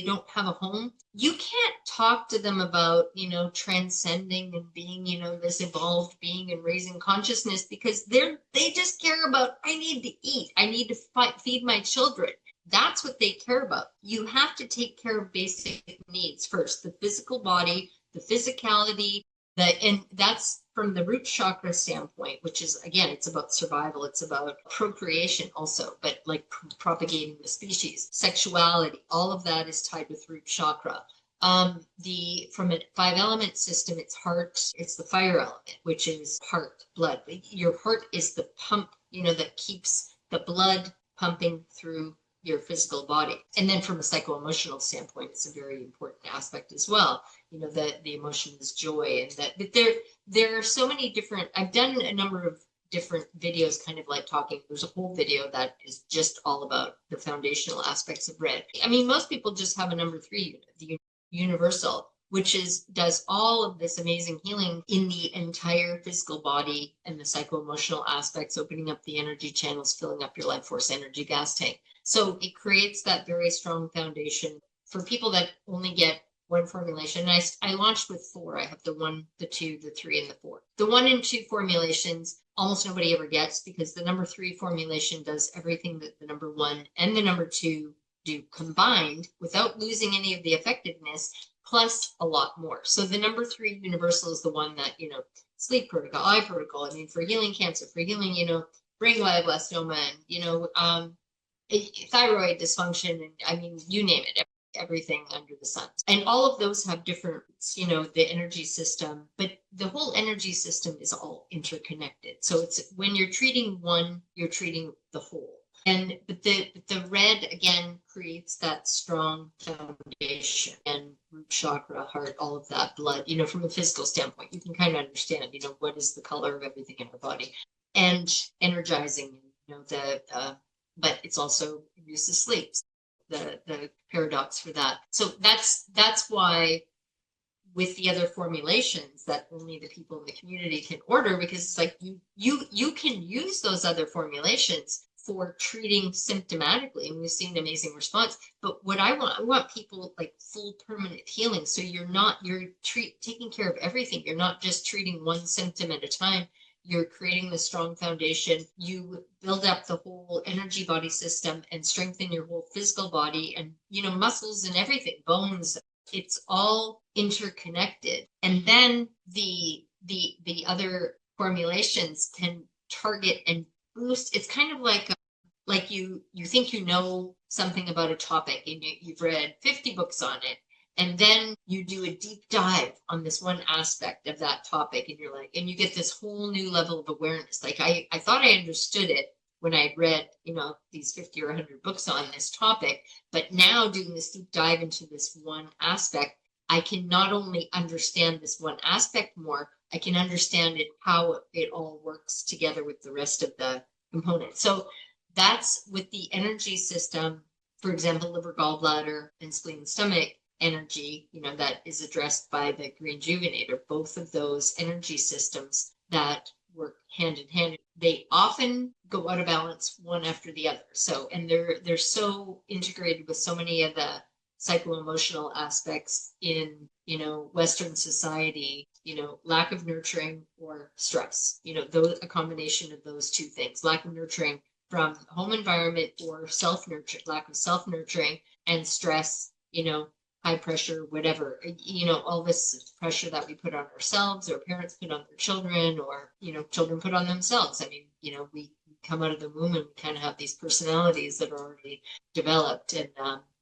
don't have a home. You can't talk to them about, transcending and being, this evolved being and raising consciousness, because they just care about, I need to eat, I need to feed my children. That's what they care about. You have to take care of basic needs first, the physical body, the physicality, and that's from the root chakra standpoint, which is, again, it's about survival. It's about procreation also, but like propagating the species, sexuality, all of that is tied with root chakra. From a five element system, it's heart, it's the fire element, which is heart, blood. Your heart is the pump, that keeps the blood pumping through your physical body. And then from a psycho-emotional standpoint, it's a very important aspect as well. That the emotion is joy, and but there are so many different, I've done a number of different videos kind of like talking. There's a whole video that is just all about the foundational aspects of red. I mean, most people just have a number 3 unit, the universal, which does all of this amazing healing in the entire physical body and the psycho-emotional aspects, opening up the energy channels, filling up your life force energy gas tank. So it creates that very strong foundation for people that only get one formulation. And I launched with 4. I have the 1, the 2, the 3, and the 4. The 1 and 2 formulations, almost nobody ever gets, because the number 3 formulation does everything that the number 1 and the number 2 do combined without losing any of the effectiveness, plus a lot more. So the number 3 universal is the one that, sleep protocol, eye protocol, I mean, for healing cancer, for healing, brain glioblastoma, and, thyroid dysfunction, and I mean, you name it, everything under the sun. And all of those have different, the energy system, but the whole energy system is all interconnected. So it's, when you're treating one, you're treating the whole. But the red, again, creates that strong foundation, and root chakra, heart, all of that, blood, from a physical standpoint, you can kind of understand, what is the color of everything in our body, and energizing, but it's also reduces sleep, the paradox for that. So that's why with the other formulations that only the people in the community can order, because it's like you can use those other formulations for treating symptomatically, and we've seen an amazing response. But what I want people like full permanent healing. So you're taking care of everything. You're not just treating one symptom at a time. You're creating the strong foundation. You build up the whole energy body system and strengthen your whole physical body, and muscles and everything, bones. It's all interconnected. And then the other formulations can target and boost. It's kind of like you think something about a topic, and you've read 50 books on it, and then you do a deep dive on this one aspect of that topic, and you get this whole new level of awareness. Like I thought I understood it when I read, these 50 or 100 books on this topic, but now doing this deep dive into this one aspect, I can not only understand this one aspect more, I can understand how it all works together with the rest of the components. So that's with the energy system, for example, liver, gallbladder, and spleen and stomach energy, that is addressed by the REDjuvenator. Both of those energy systems that work hand in hand, they often go out of balance one after the other. So, and they're so integrated with so many of the psycho-emotional aspects in, Western society, lack of nurturing or stress, a combination of those two things, lack of nurturing from home environment or lack of self-nurturing, and stress, high pressure, whatever, all this pressure that we put on ourselves, or parents put on their children, or, children put on themselves. I mean, we come out of the womb and we kind of have these personalities that are already developed, and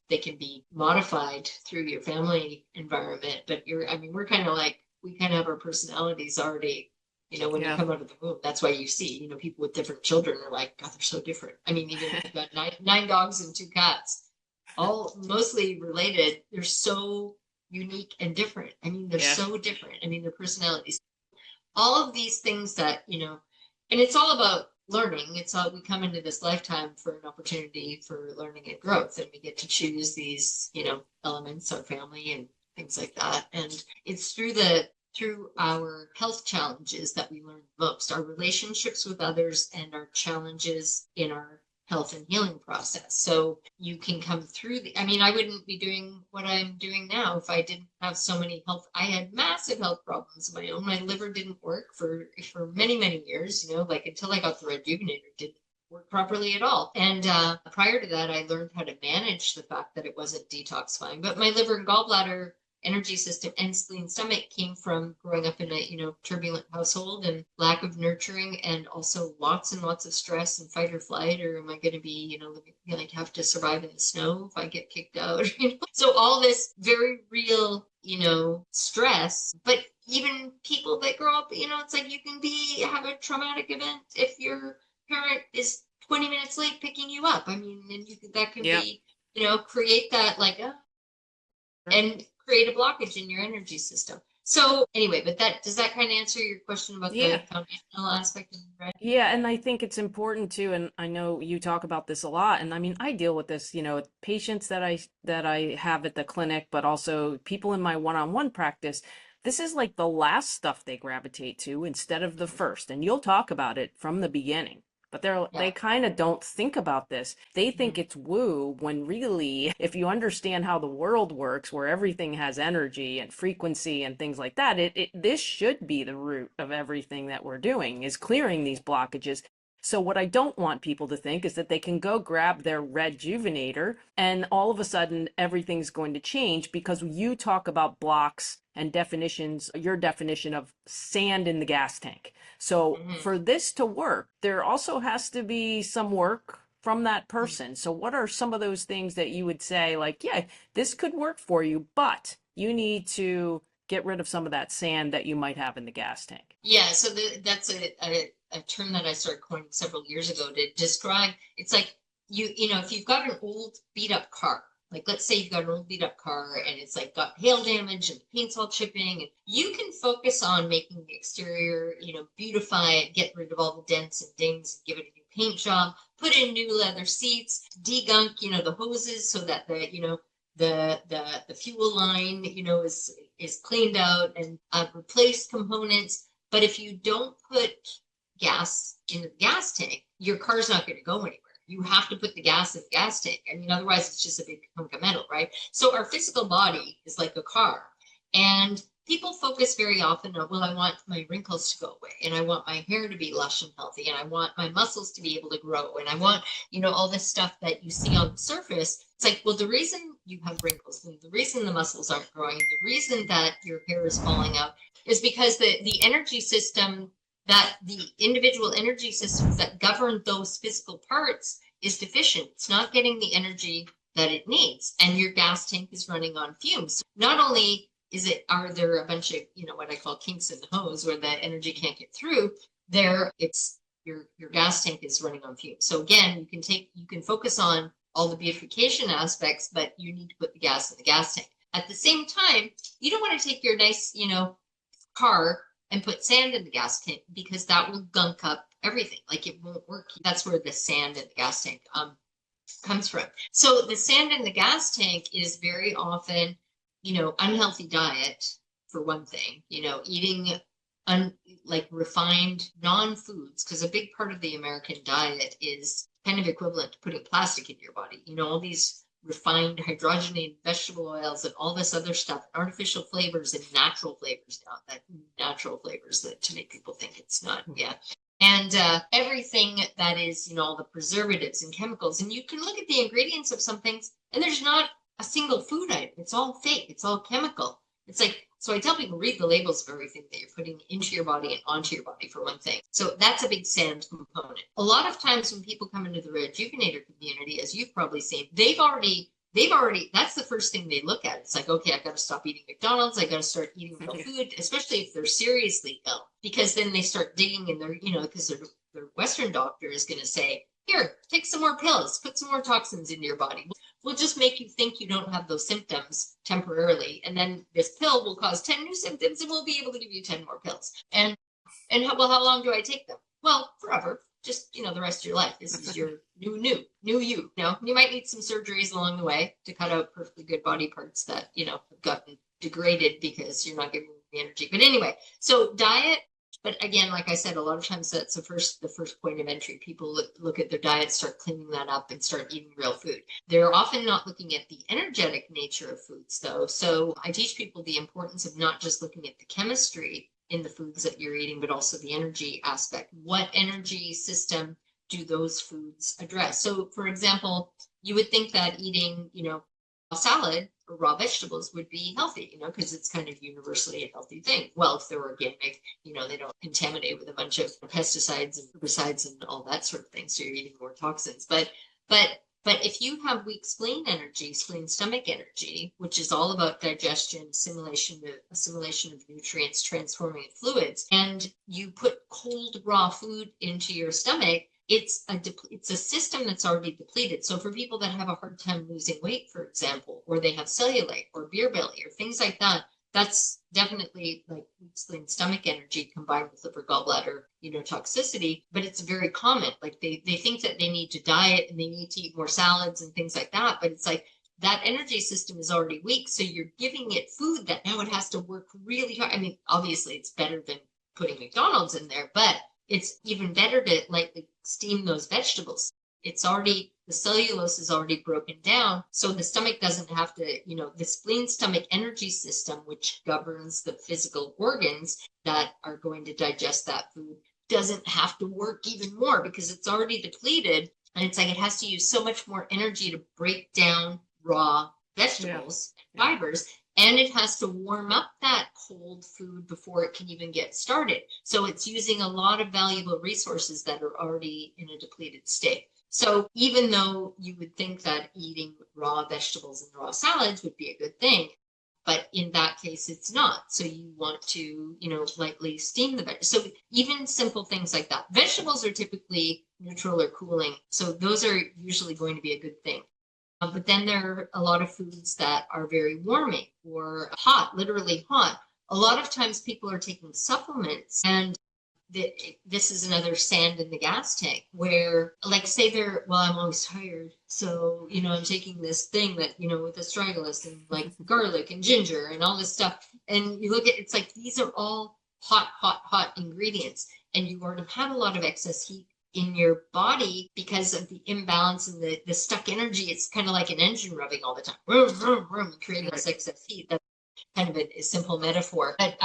they can be modified through your family environment. But we're kind of like, we kind of have our personalities already, when you come out of the womb. That's why you see, people with different children are like, God, they're so different. I mean, even if you've got nine dogs and 2 cats, all mostly related, they're so unique and different. I mean, they're so different. I mean, their personalities, all of these things that, and it's all about learning. It's all, we come into this lifetime for an opportunity for learning and growth, and we get to choose these, elements, our family and things like that. And it's through our health challenges that we learn most, our relationships with others, and our challenges in our health and healing process. So you can come through I wouldn't be doing what I'm doing now if I didn't have so many I had massive health problems of my own. My liver didn't work for many, many years, like until I got the REDjuvenator, it didn't work properly at all. And prior to that, I learned how to manage the fact that it wasn't detoxifying. But my liver and gallbladder, energy system, and spleen, stomach came from growing up in a turbulent household and lack of nurturing, and also lots and lots of stress and fight or flight, or am I going to be living, have to survive in the snow if I get kicked out. So all this very real stress. But even people that grow up, it's like you can have a traumatic event if your parent is 20 minutes late picking you up. I mean, and that can be create that and create a blockage in your energy system. So anyway, but does that kind of answer your question about the foundational aspect of the red? Yeah, and I think it's important too, and I know you talk about this a lot, and I mean, I deal with this, patients that I have at the clinic, but also people in my one-on-one practice. This is like the last stuff they gravitate to instead of the first, and you'll talk about it from the beginning. But they kind of don't think about this. They think it's woo, when really, if you understand how the world works, where everything has energy and frequency and things like that, this should be the root of everything that we're doing, is clearing these blockages. So what I don't want people to think is that they can go grab their REDjuvenator and all of a sudden everything's going to change, because you talk about blocks and definitions, your definition of sand in the gas tank. So for this to work, there also has to be some work from that person. So what are some of those things that you would say, like, yeah, this could work for you, but you need to get rid of some of that sand that you might have in the gas tank? Yeah, so that's a term that I started coining several years ago to describe. It's like if you've got an old beat up car, like let's say you've got an old beat up car and it's like got hail damage and paint's all chipping, and you can focus on making the exterior, beautify it, get rid of all the dents and dings, give it a new paint job, put in new leather seats, degunk, the hoses so that the fuel line, is cleaned out, and replace components. But if you don't put gas in the gas tank, your car's not going to go anywhere. You have to put the gas in the gas tank. I mean, otherwise it's just a big hunk of metal, right? So our physical body is like a car. And people focus very often on, well, I want my wrinkles to go away, and I want my hair to be lush and healthy, and I want my muscles to be able to grow, and I want, all this stuff that you see on the surface. It's like, well, the reason you have wrinkles, and the reason the muscles aren't growing, the reason that your hair is falling out is because the energy system, that the individual energy systems that govern those physical parts is deficient. It's not getting the energy that it needs, and your gas tank is running on fumes. Not only are there a bunch of, what I call kinks in the hose where the energy can't get through, it's your gas tank is running on fumes. So again, you can focus on all the beautification aspects, but you need to put the gas in the gas tank. At the same time, you don't want to take your nice, car and put sand in the gas tank, because that will gunk up everything. Like, it won't work. That's where the sand in the gas tank comes from. So the sand in the gas tank is very often, unhealthy diet, for one thing, eating like refined non-foods, because a big part of the American diet is kind of equivalent to putting plastic in your body. All these refined hydrogenated vegetable oils and all this other stuff, artificial flavors and natural flavors now, that natural flavors that to make people think it's not. Yeah. And everything that is, all the preservatives and chemicals. And you can look at the ingredients of some things and there's not a single food item. It's all fake. It's all chemical. It's like, so I tell people, read the labels of everything that you're putting into your body and onto your body, for one thing. So that's a big sand component. A lot of times when people come into the REDjuvenator community, as you've probably seen, they've already, that's the first thing they look at. It's like, okay, I've got to stop eating McDonald's. I got to start eating real food, especially if they're seriously ill, because then they start digging in their, because their Western doctor is going to say, here, take some more pills, put some more toxins into your body. We'll just make you think you don't have those symptoms temporarily. And then this pill will cause 10 new symptoms and we'll be able to give you 10 more pills. And how long do I take them? Well, forever. Just, the rest of your life. This is your new you. You might need some surgeries along the way to cut out perfectly good body parts that, have gotten degraded because you're not giving them the energy. But anyway, so diet. But again, like I said, a lot of times that's the first point of entry. People look at their diet, start cleaning that up and start eating real food. They're often not looking at the energetic nature of foods though. So I teach people the importance of not just looking at the chemistry in the foods that you're eating, but also the energy aspect. What energy system do those foods address? So for example, you would think that eating, a salad or raw vegetables would be healthy, because it's kind of universally a healthy thing. Well, if they're organic, they don't contaminate with a bunch of pesticides and herbicides and all that sort of thing. So you're eating more toxins. But if you have weak spleen energy, spleen stomach energy, which is all about digestion, assimilation of nutrients, transforming fluids, and you put cold raw food into your stomach, it's a system that's already depleted. So for people that have a hard time losing weight, for example, or they have cellulite or beer belly or things like that, that's definitely like spleen stomach energy combined with liver gallbladder, toxicity. But it's very common. Like they think that they need to diet and they need to eat more salads and things like that. But it's like that energy system is already weak. So you're giving it food that now it has to work really hard. I mean, obviously it's better than putting McDonald's in there, but it's even better to lightly steam those vegetables. The cellulose is already broken down. So the stomach doesn't have to, the spleen stomach energy system, which governs the physical organs that are going to digest that food, doesn't have to work even more because it's already depleted. And it's like it has to use so much more energy to break down raw vegetables and fibers. And it has to warm up that cold food before it can even get started. So it's using a lot of valuable resources that are already in a depleted state. So even though you would think that eating raw vegetables and raw salads would be a good thing, but in that case, it's not. So you want to, lightly steam the vegetables. So even simple things like that. Vegetables are typically neutral or cooling. So those are usually going to be a good thing. But then there are a lot of foods that are very warming or hot, literally hot. A lot of times people are taking supplements, and this is another sand in the gas tank where, like, say I'm always tired. So, I'm taking this thing that, with astragalus and like garlic and ginger and all this stuff. And you look at it's like these are all hot ingredients. And you already have a lot of excess heat in your body because of the imbalance and the stuck energy. It's kind of like an engine rubbing all the time, vroom, vroom, vroom, creating this excess heat. That's kind of a simple metaphor. But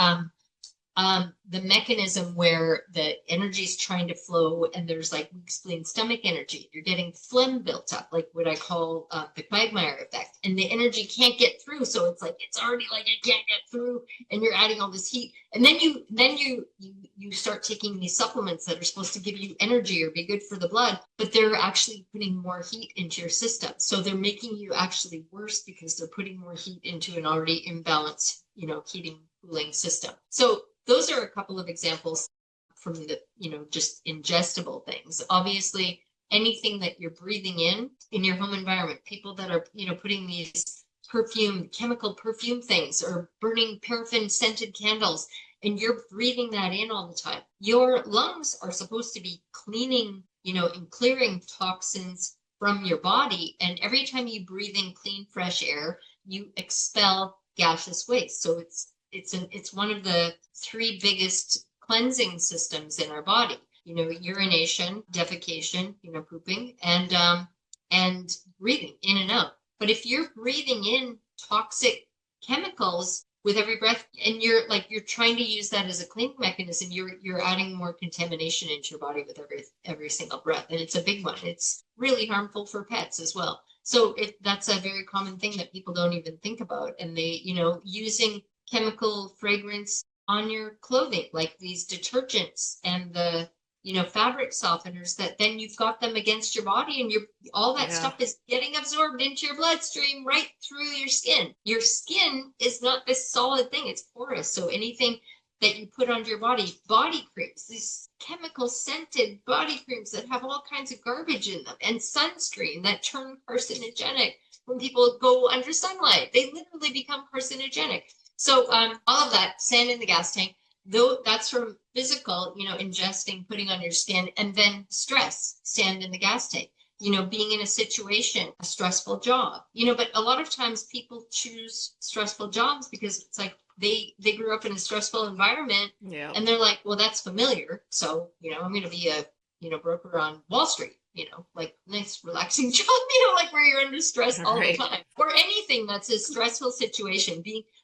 the mechanism where the energy is trying to flow and there's like weak spleen stomach energy, you're getting phlegm built up, like what I call the quagmire effect, and the energy can't get through. So it's like it's already like it can't get through, and you're adding all this heat, and then you start taking these supplements that are supposed to give you energy or be good for the blood, but they're actually putting more heat into your system. So they're making you actually worse because they're putting more heat into an already imbalanced, heating cooling system. So those are a couple of examples from the, just ingestible things. Obviously, anything that you're breathing in your home environment, people that are, putting these chemical perfume things or burning paraffin scented candles, and you're breathing that in all the time. Your lungs are supposed to be cleaning, and clearing toxins from your body. And every time you breathe in clean, fresh air, you expel gaseous waste. So it's one of the three biggest cleansing systems in our body. Urination, defecation, pooping, and breathing in and out. But if you're breathing in toxic chemicals with every breath, and you're trying to use that as a cleaning mechanism, you're adding more contamination into your body with every single breath. And it's a big one. It's really harmful for pets as well. So that's a very common thing that people don't even think about. And they, using chemical fragrance on your clothing, like these detergents and the, fabric softeners, that then you've got them against your body, and all that stuff is getting absorbed into your bloodstream right through your skin. Your skin is not this solid thing, it's porous. So anything that you put onto your body creams, these chemical scented body creams that have all kinds of garbage in them, and sunscreen that turn carcinogenic when people go under sunlight. They literally become carcinogenic. So all of that, sand in the gas tank, though, that's from physical, ingesting, putting on your skin, and then stress, sand in the gas tank, being in a situation, a stressful job, but a lot of times people choose stressful jobs because it's like they grew up in a stressful environment, and they're like, well, that's familiar. So, I'm going to be a, broker on Wall Street, like nice relaxing job, like where you're under stress all the time, or anything that's a stressful situation,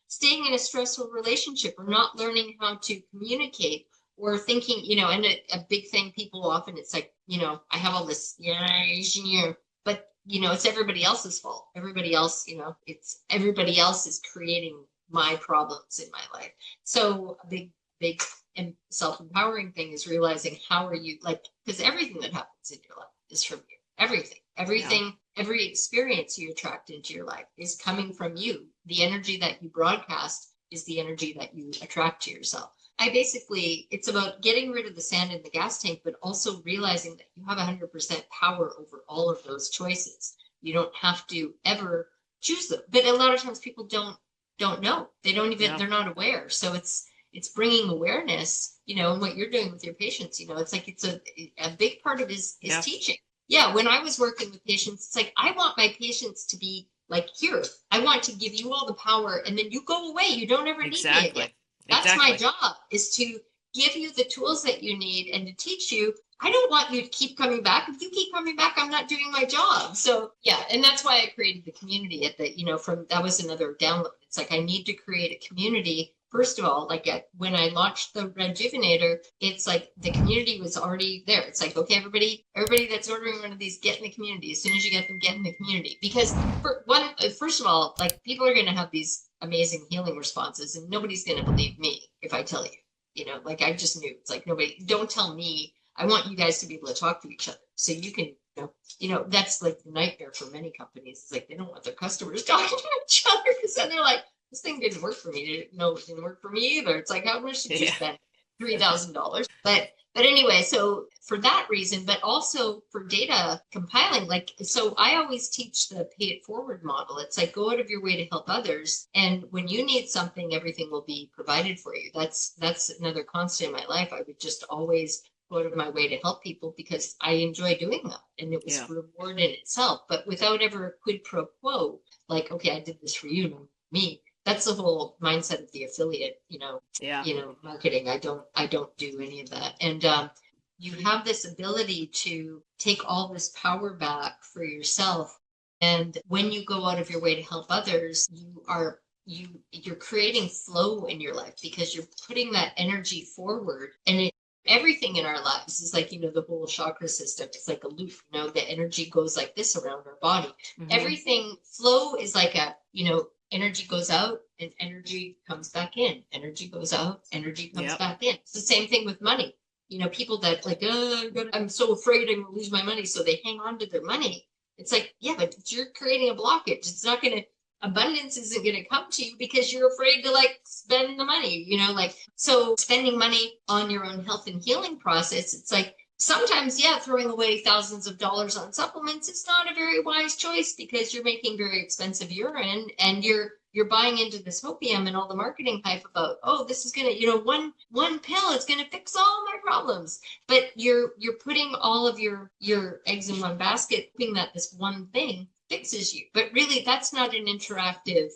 staying in a stressful relationship, or not learning how to communicate, or thinking, and a big thing people often, it's like, I have all this, but, it's everybody else's fault. Everybody else, it's everybody else is creating my problems in my life. So a big and self-empowering thing is realizing how are you, because everything that happens in your life is from you. Everything, every experience you attract into your life is coming from you. The energy that you broadcast is the energy that you attract to yourself. It's about getting rid of the sand in the gas tank, but also realizing that you have 100% power over all of those choices. You don't have to ever choose them. But a lot of times people don't know. They don't even, they're not aware. So it's bringing awareness, and what you're doing with your patients, it's like, it's a big part of it is teaching. Yeah. When I was working with patients, it's like, I want my patients to be like, here, I want to give you all the power, and then you go away. You don't ever need me again. That's my job, is to give you the tools that you need and to teach you. I don't want you to keep coming back. If you keep coming back, I'm not doing my job. So and that's why I created the community that was another download. It's like, I need to create a community. First of all, when I launched the REDjuvenator, it's like the community was already there. It's like, okay, everybody that's ordering one of these, get in the community. As soon as you get them, get in the community. Because first of all, people are going to have these amazing healing responses, and nobody's going to believe me if I tell you, I just knew. It's like, don't tell me. I want you guys to be able to talk to each other, so you can, that's like the nightmare for many companies. It's like, they don't want their customers talking to each other, because then they're like, this thing didn't work for me. No, it didn't work for me either. It's like, how much did you spend? $3,000. But anyway, so for that reason, but also for data compiling, so I always teach the pay it forward model. It's like, go out of your way to help others. And when you need something, everything will be provided for you. That's another constant in my life. I would just always go out of my way to help people because I enjoy doing that. And it was reward in itself, but without ever a quid pro quo, like, okay, I did this for you, not me. That's the whole mindset of the affiliate, marketing. I don't do any of that. And you have this ability to take all this power back for yourself. And when you go out of your way to help others, you're creating flow in your life, because you're putting that energy forward. And everything in our lives is like, the whole chakra system. It's like a loop, the energy goes like this around our body. Mm-hmm. Everything flow is like energy goes out and energy comes back in. Energy goes out, energy comes back in. It's the same thing with money. People that I'm so afraid I'm going to lose my money, so they hang on to their money. It's like, but you're creating a blockage. It's not going to, abundance isn't going to come to you because you're afraid to spend the money, so spending money on your own health and healing process. It's like, sometimes, throwing away thousands of dollars on supplements is not a very wise choice, because you're making very expensive urine, and you're buying into this hopium and all the marketing hype about, this is going to, one pill is going to fix all my problems. But you're putting all of your eggs in one basket, hoping that this one thing fixes you. But really, that's not an interactive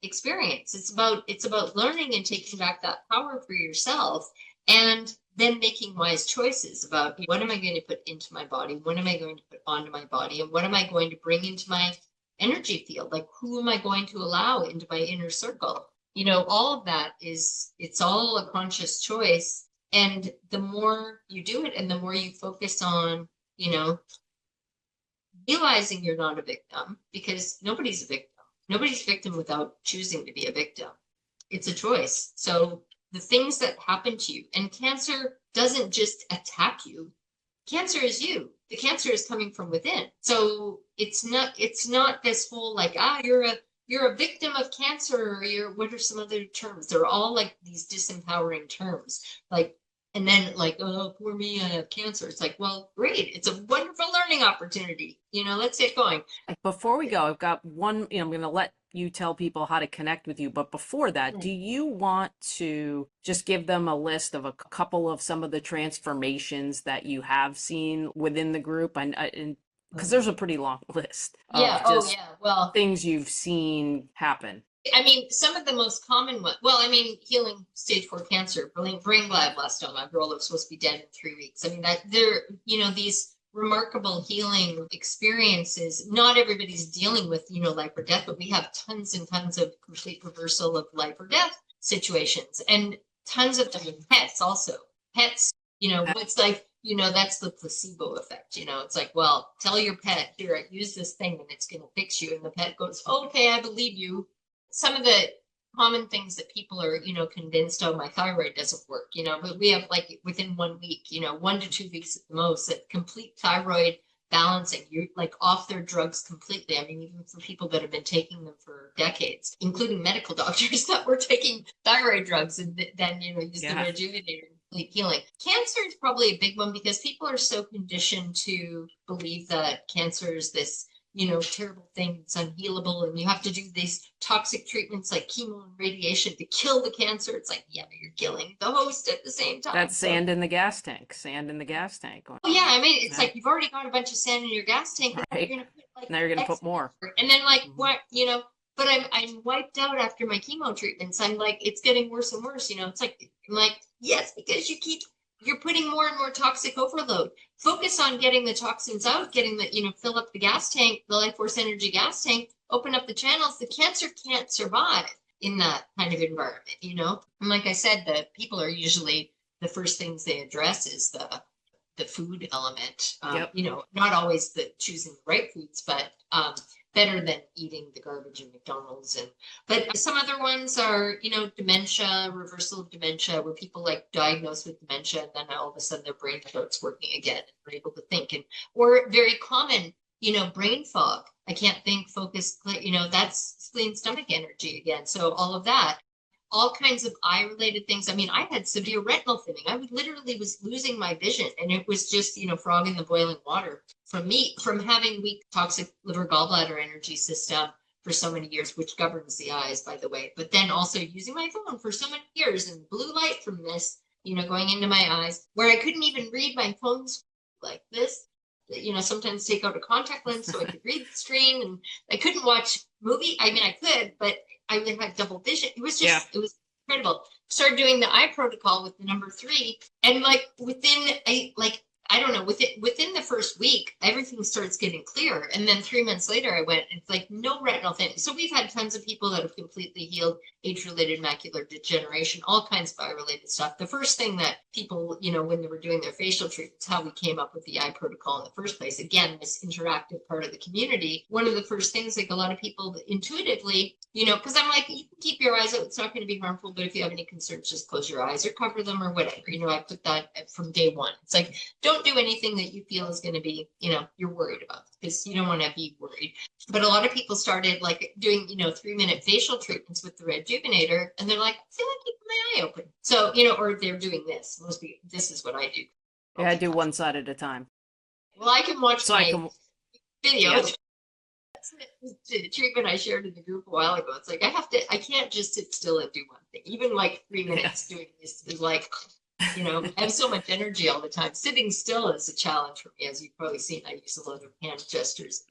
experience. It's about learning and taking back that power for yourself, and then making wise choices about, what am I going to put into my body? What am I going to put onto my body? And what am I going to bring into my energy field. Like, who am I going to allow into my inner circle? You know, all of that it's all a conscious choice. And the more you do it and the more you focus on, you know, realizing you're not a victim, because nobody's a victim. Nobody's a victim without choosing to be a victim. It's a choice. So the things that happen to you, and cancer doesn't just attack you. Cancer is you. The cancer is coming from within. So it's not this whole like, you're a victim of cancer, or what are some other terms? They're all like these disempowering terms. Like, and then like, oh, poor me, I have cancer. It's like, well, great. It's a wonderful learning opportunity. You know, let's get going. Before we go, I've got one, I'm going to let you tell people how to connect with you. But before that, do you want to just give them a list of a couple of some of the transformations that you have seen within the group? And because there's a pretty long list of well, things you've seen happen. I mean, some of the most common ones, healing stage 4 cancer, brain glioblastoma, my girl that was supposed to be dead in 3 weeks. I mean, that they're, these remarkable healing experiences. Not everybody's dealing with, life or death, but we have tons and tons of complete reversal of life or death situations, and tons of them with pets also. Pets, it's like, that's the placebo effect. It's like, well, tell your pet, here, I use this thing and it's going to fix you. And the pet goes, okay, I believe you. Some of the common things that people are, convinced, oh, my thyroid doesn't work, but we have like within 1 week, 1 to 2 weeks at the most, that complete thyroid balancing. You're like off their drugs completely. I mean, even for people that have been taking them for decades, including medical doctors that were taking thyroid drugs and then, use the REDjuvenator and complete healing. Cancer is probably a big one because people are so conditioned to believe that cancer is this terrible thing, it's unhealable, and you have to do these toxic treatments like chemo and radiation to kill the cancer. It's like, yeah, but you're killing the host at the same time. That's sand in the gas tank. Oh yeah, I mean, it's like you've already got a bunch of sand in your gas tank. Right. Now you're gonna put more. And then like, what, but I'm wiped out after my chemo treatments. I'm like, it's getting worse and worse. It's like, I'm like, yes, because you're putting more and more toxic overload. Focus on getting the toxins out, getting the, fill up the gas tank, the life force energy gas tank, open up the channels. The cancer can't survive in that kind of environment, And like I said, the people are usually, the first things they address is the food element. Not always the choosing the right foods, but better than eating the garbage in McDonald's. But some other ones are, dementia, reversal of dementia, where people like diagnosed with dementia and then all of a sudden their brain starts working again and they're able to think. Or very common, brain fog. I can't think, focus, that's spleen stomach energy again. So all of that. All kinds of eye-related things. I mean, I had severe retinal thinning. I literally was losing my vision, and it was just, frog in the boiling water from having weak toxic liver gallbladder energy system for so many years, which governs the eyes, by the way. But then also using my phone for so many years and blue light from this, going into my eyes, where I couldn't even read my phones like this. Sometimes take out a contact lens so I could read the screen, and I couldn't watch movie. I mean, I could, but I would have double vision. It was just, It was incredible. Started doing the eye protocol with the number 3, and like within the first week, everything starts getting clear. And then 3 months later, I went, and it's like no retinal thinning. So we've had tons of people that have completely healed age-related macular degeneration, all kinds of eye-related stuff. The first thing that people, when they were doing their facial treatments, how we came up with the eye protocol in the first place. Again, this interactive part of the community. One of the first things, like a lot of people intuitively, because I'm like, you can keep your eyes out, it's not going to be harmful, but if you have any concerns, just close your eyes or cover them or whatever. I put that from day one. It's like, don't do anything that you feel is going to be, you're worried about, because you don't want to be worried. But a lot of people started like doing, 3-minute facial treatments with the REDjuvenator, and they're like, I feel like keeping my eye open. So, or they're doing this. Most people, this is what I do. Yeah, I do one side at a time. Well, I can watch video. Yeah. That's the treatment I shared in the group a while ago. It's like, I can't just sit still and do one thing. Even like 3 minutes doing this is like, I have so much energy all the time. Sitting still is a challenge for me, as you've probably seen. I use a lot of hand gestures.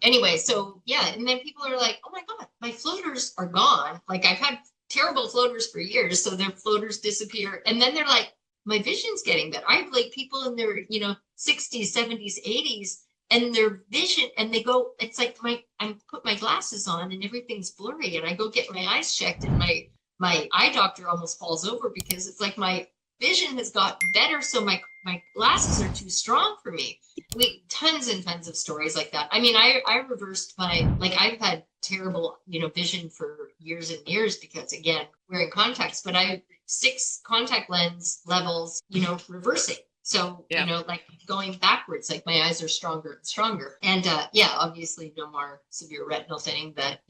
Anyway, so yeah, and then people are like, oh my God, my floaters are gone. Like, I've had terrible floaters for years, so their floaters disappear. And then they're like, my vision's getting better. I have like people in their, 60s, 70s, 80s and their vision, and they go, it's like I put my glasses on and everything's blurry, and I go get my eyes checked, and my eye doctor almost falls over because it's like my vision has gotten better, so my glasses are too strong for me. Tons and tons of stories like that. I mean, I reversed I've had terrible, vision for years and years because, again, wearing contacts, but I 6 contact lens levels, reversing. So, like going backwards, like my eyes are stronger and stronger. And obviously no more severe retinal thing, but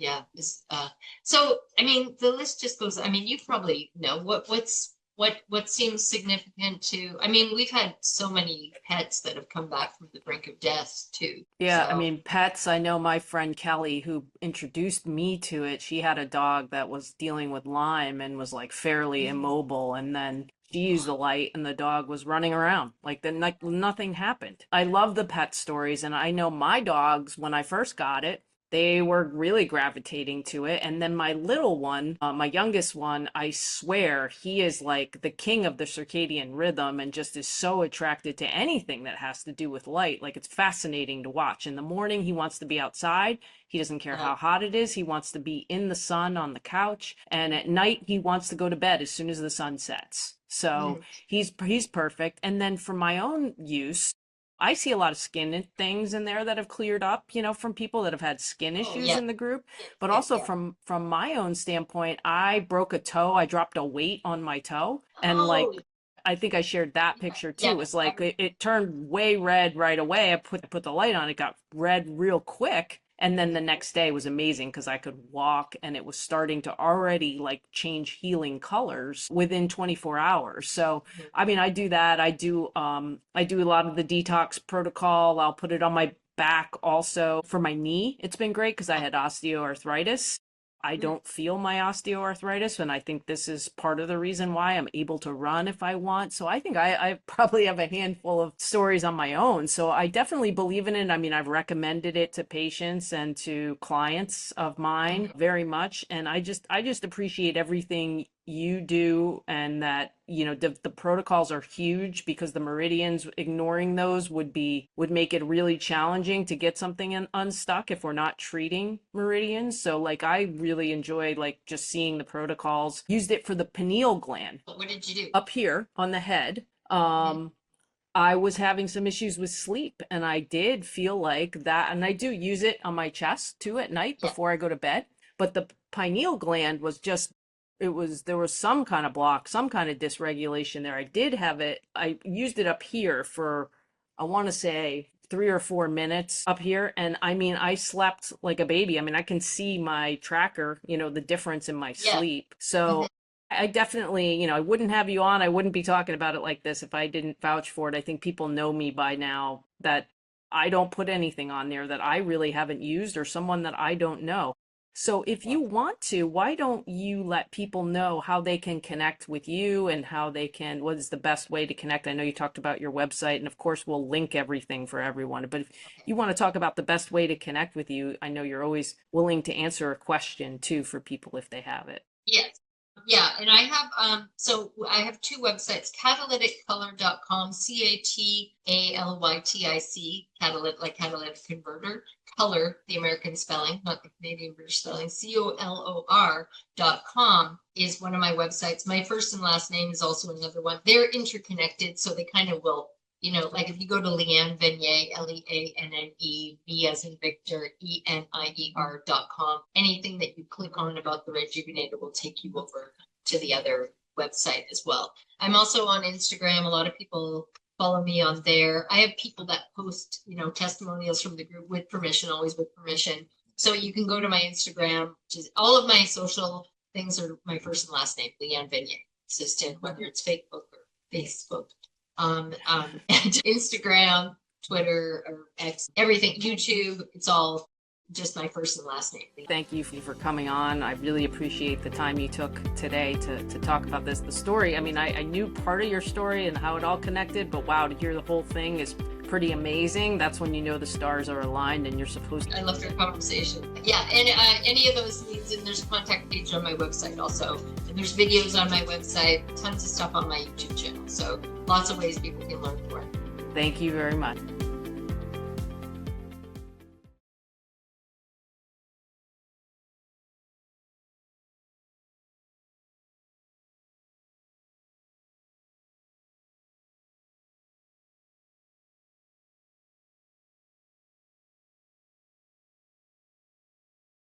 so, I mean, the list just goes, I mean, you probably know what seems significant to, I mean, we've had so many pets that have come back from the brink of death too. Yeah, So, I mean, pets, I know my friend Kelly, who introduced me to it, she had a dog that was dealing with Lyme and was like fairly immobile. And then she used the light and the dog was running around like nothing happened. I love the pet stories. And I know my dogs, when I first got it, they were really gravitating to it. And then my little one, my youngest one, I swear he is like the king of the circadian rhythm and just is so attracted to anything that has to do with light. Like, it's fascinating to watch. In the morning, he wants to be outside. He doesn't care how hot it is. He wants to be in the sun on the couch. And at night, he wants to go to bed as soon as the sun sets. So he's perfect. And then for my own use, I see a lot of skin things in there that have cleared up, from people that have had skin issues in the group. But also from my own standpoint, I broke a toe. I dropped a weight on my toe. And I think I shared that picture too. It was like it turned way red right away. I put the light on. It got red real quick. And then the next day was amazing because I could walk and it was starting to already like change healing colors within 24 hours. So, I mean, I do that. I do a lot of the detox protocol. I'll put it on my back also for my knee. It's been great because I had osteoarthritis. I don't feel my osteoarthritis, and I think this is part of the reason why I'm able to run if I want. So I think I probably have a handful of stories on my own. So I definitely believe in it. I mean, I've recommended it to patients and to clients of mine very much. And I just appreciate everything you do, and that the protocols are huge because the meridians, ignoring those would make it really challenging to get something unstuck if we're not treating meridians. So like, I really enjoy like just seeing the protocols. Used it for the pineal gland. What did you do? Up here on the head. I was having some issues with sleep, and I did feel like that, and I do use it on my chest too at night before I go to bed. But the pineal gland was just, there was some kind of block, some kind of dysregulation there. I did have it. I used it up here for, I want to say 3 or 4 minutes up here. And I mean, I slept like a baby. I mean, I can see my tracker, the difference in my sleep. So I definitely, I wouldn't have you on. I wouldn't be talking about it like this if I didn't vouch for it. I think people know me by now that I don't put anything on there that I really haven't used or someone that I don't know. So if you want to, why don't you let people know how they can connect with you and what is the best way to connect? I know you talked about your website, and of course we'll link everything for everyone, but if you want to talk about the best way to connect with you, I know you're always willing to answer a question too for people if they have it. Yes. Yeah, and I have so I have 2 websites, catalyticcolor.com, CATALYTIC, catalytic, like catalytic converter, color, the American spelling, not the Canadian British spelling, COLOR.com is one of my websites. My first and last name is also another one. They're interconnected, so they kind of will, like if you go to Leanne Venier, LEANNE, V as in Victor, ENIER.com, anything that you click on about the REDjuvenator will take you over to the other website as well. I'm also on Instagram. A lot of people follow me on there. I have people that post, testimonials from the group with permission, always with permission. So you can go to my Instagram, which is all of my social things are my first and last name, Leanne Venier, assistant, whether it's Facebook or Facebook. And Instagram, Twitter, or X, everything, YouTube, it's all just my first and last name. Thank you for coming on. I really appreciate the time you took today to talk about this. The story, I mean, I knew part of your story and how it all connected, but wow, to hear the whole thing is pretty amazing. That's when you know the stars are aligned and you're supposed to. I loved our conversation. Yeah, and any of those needs, and there's a contact page on my website also. And there's videos on my website, tons of stuff on my YouTube channel. So lots of ways people can learn more. Thank you very much.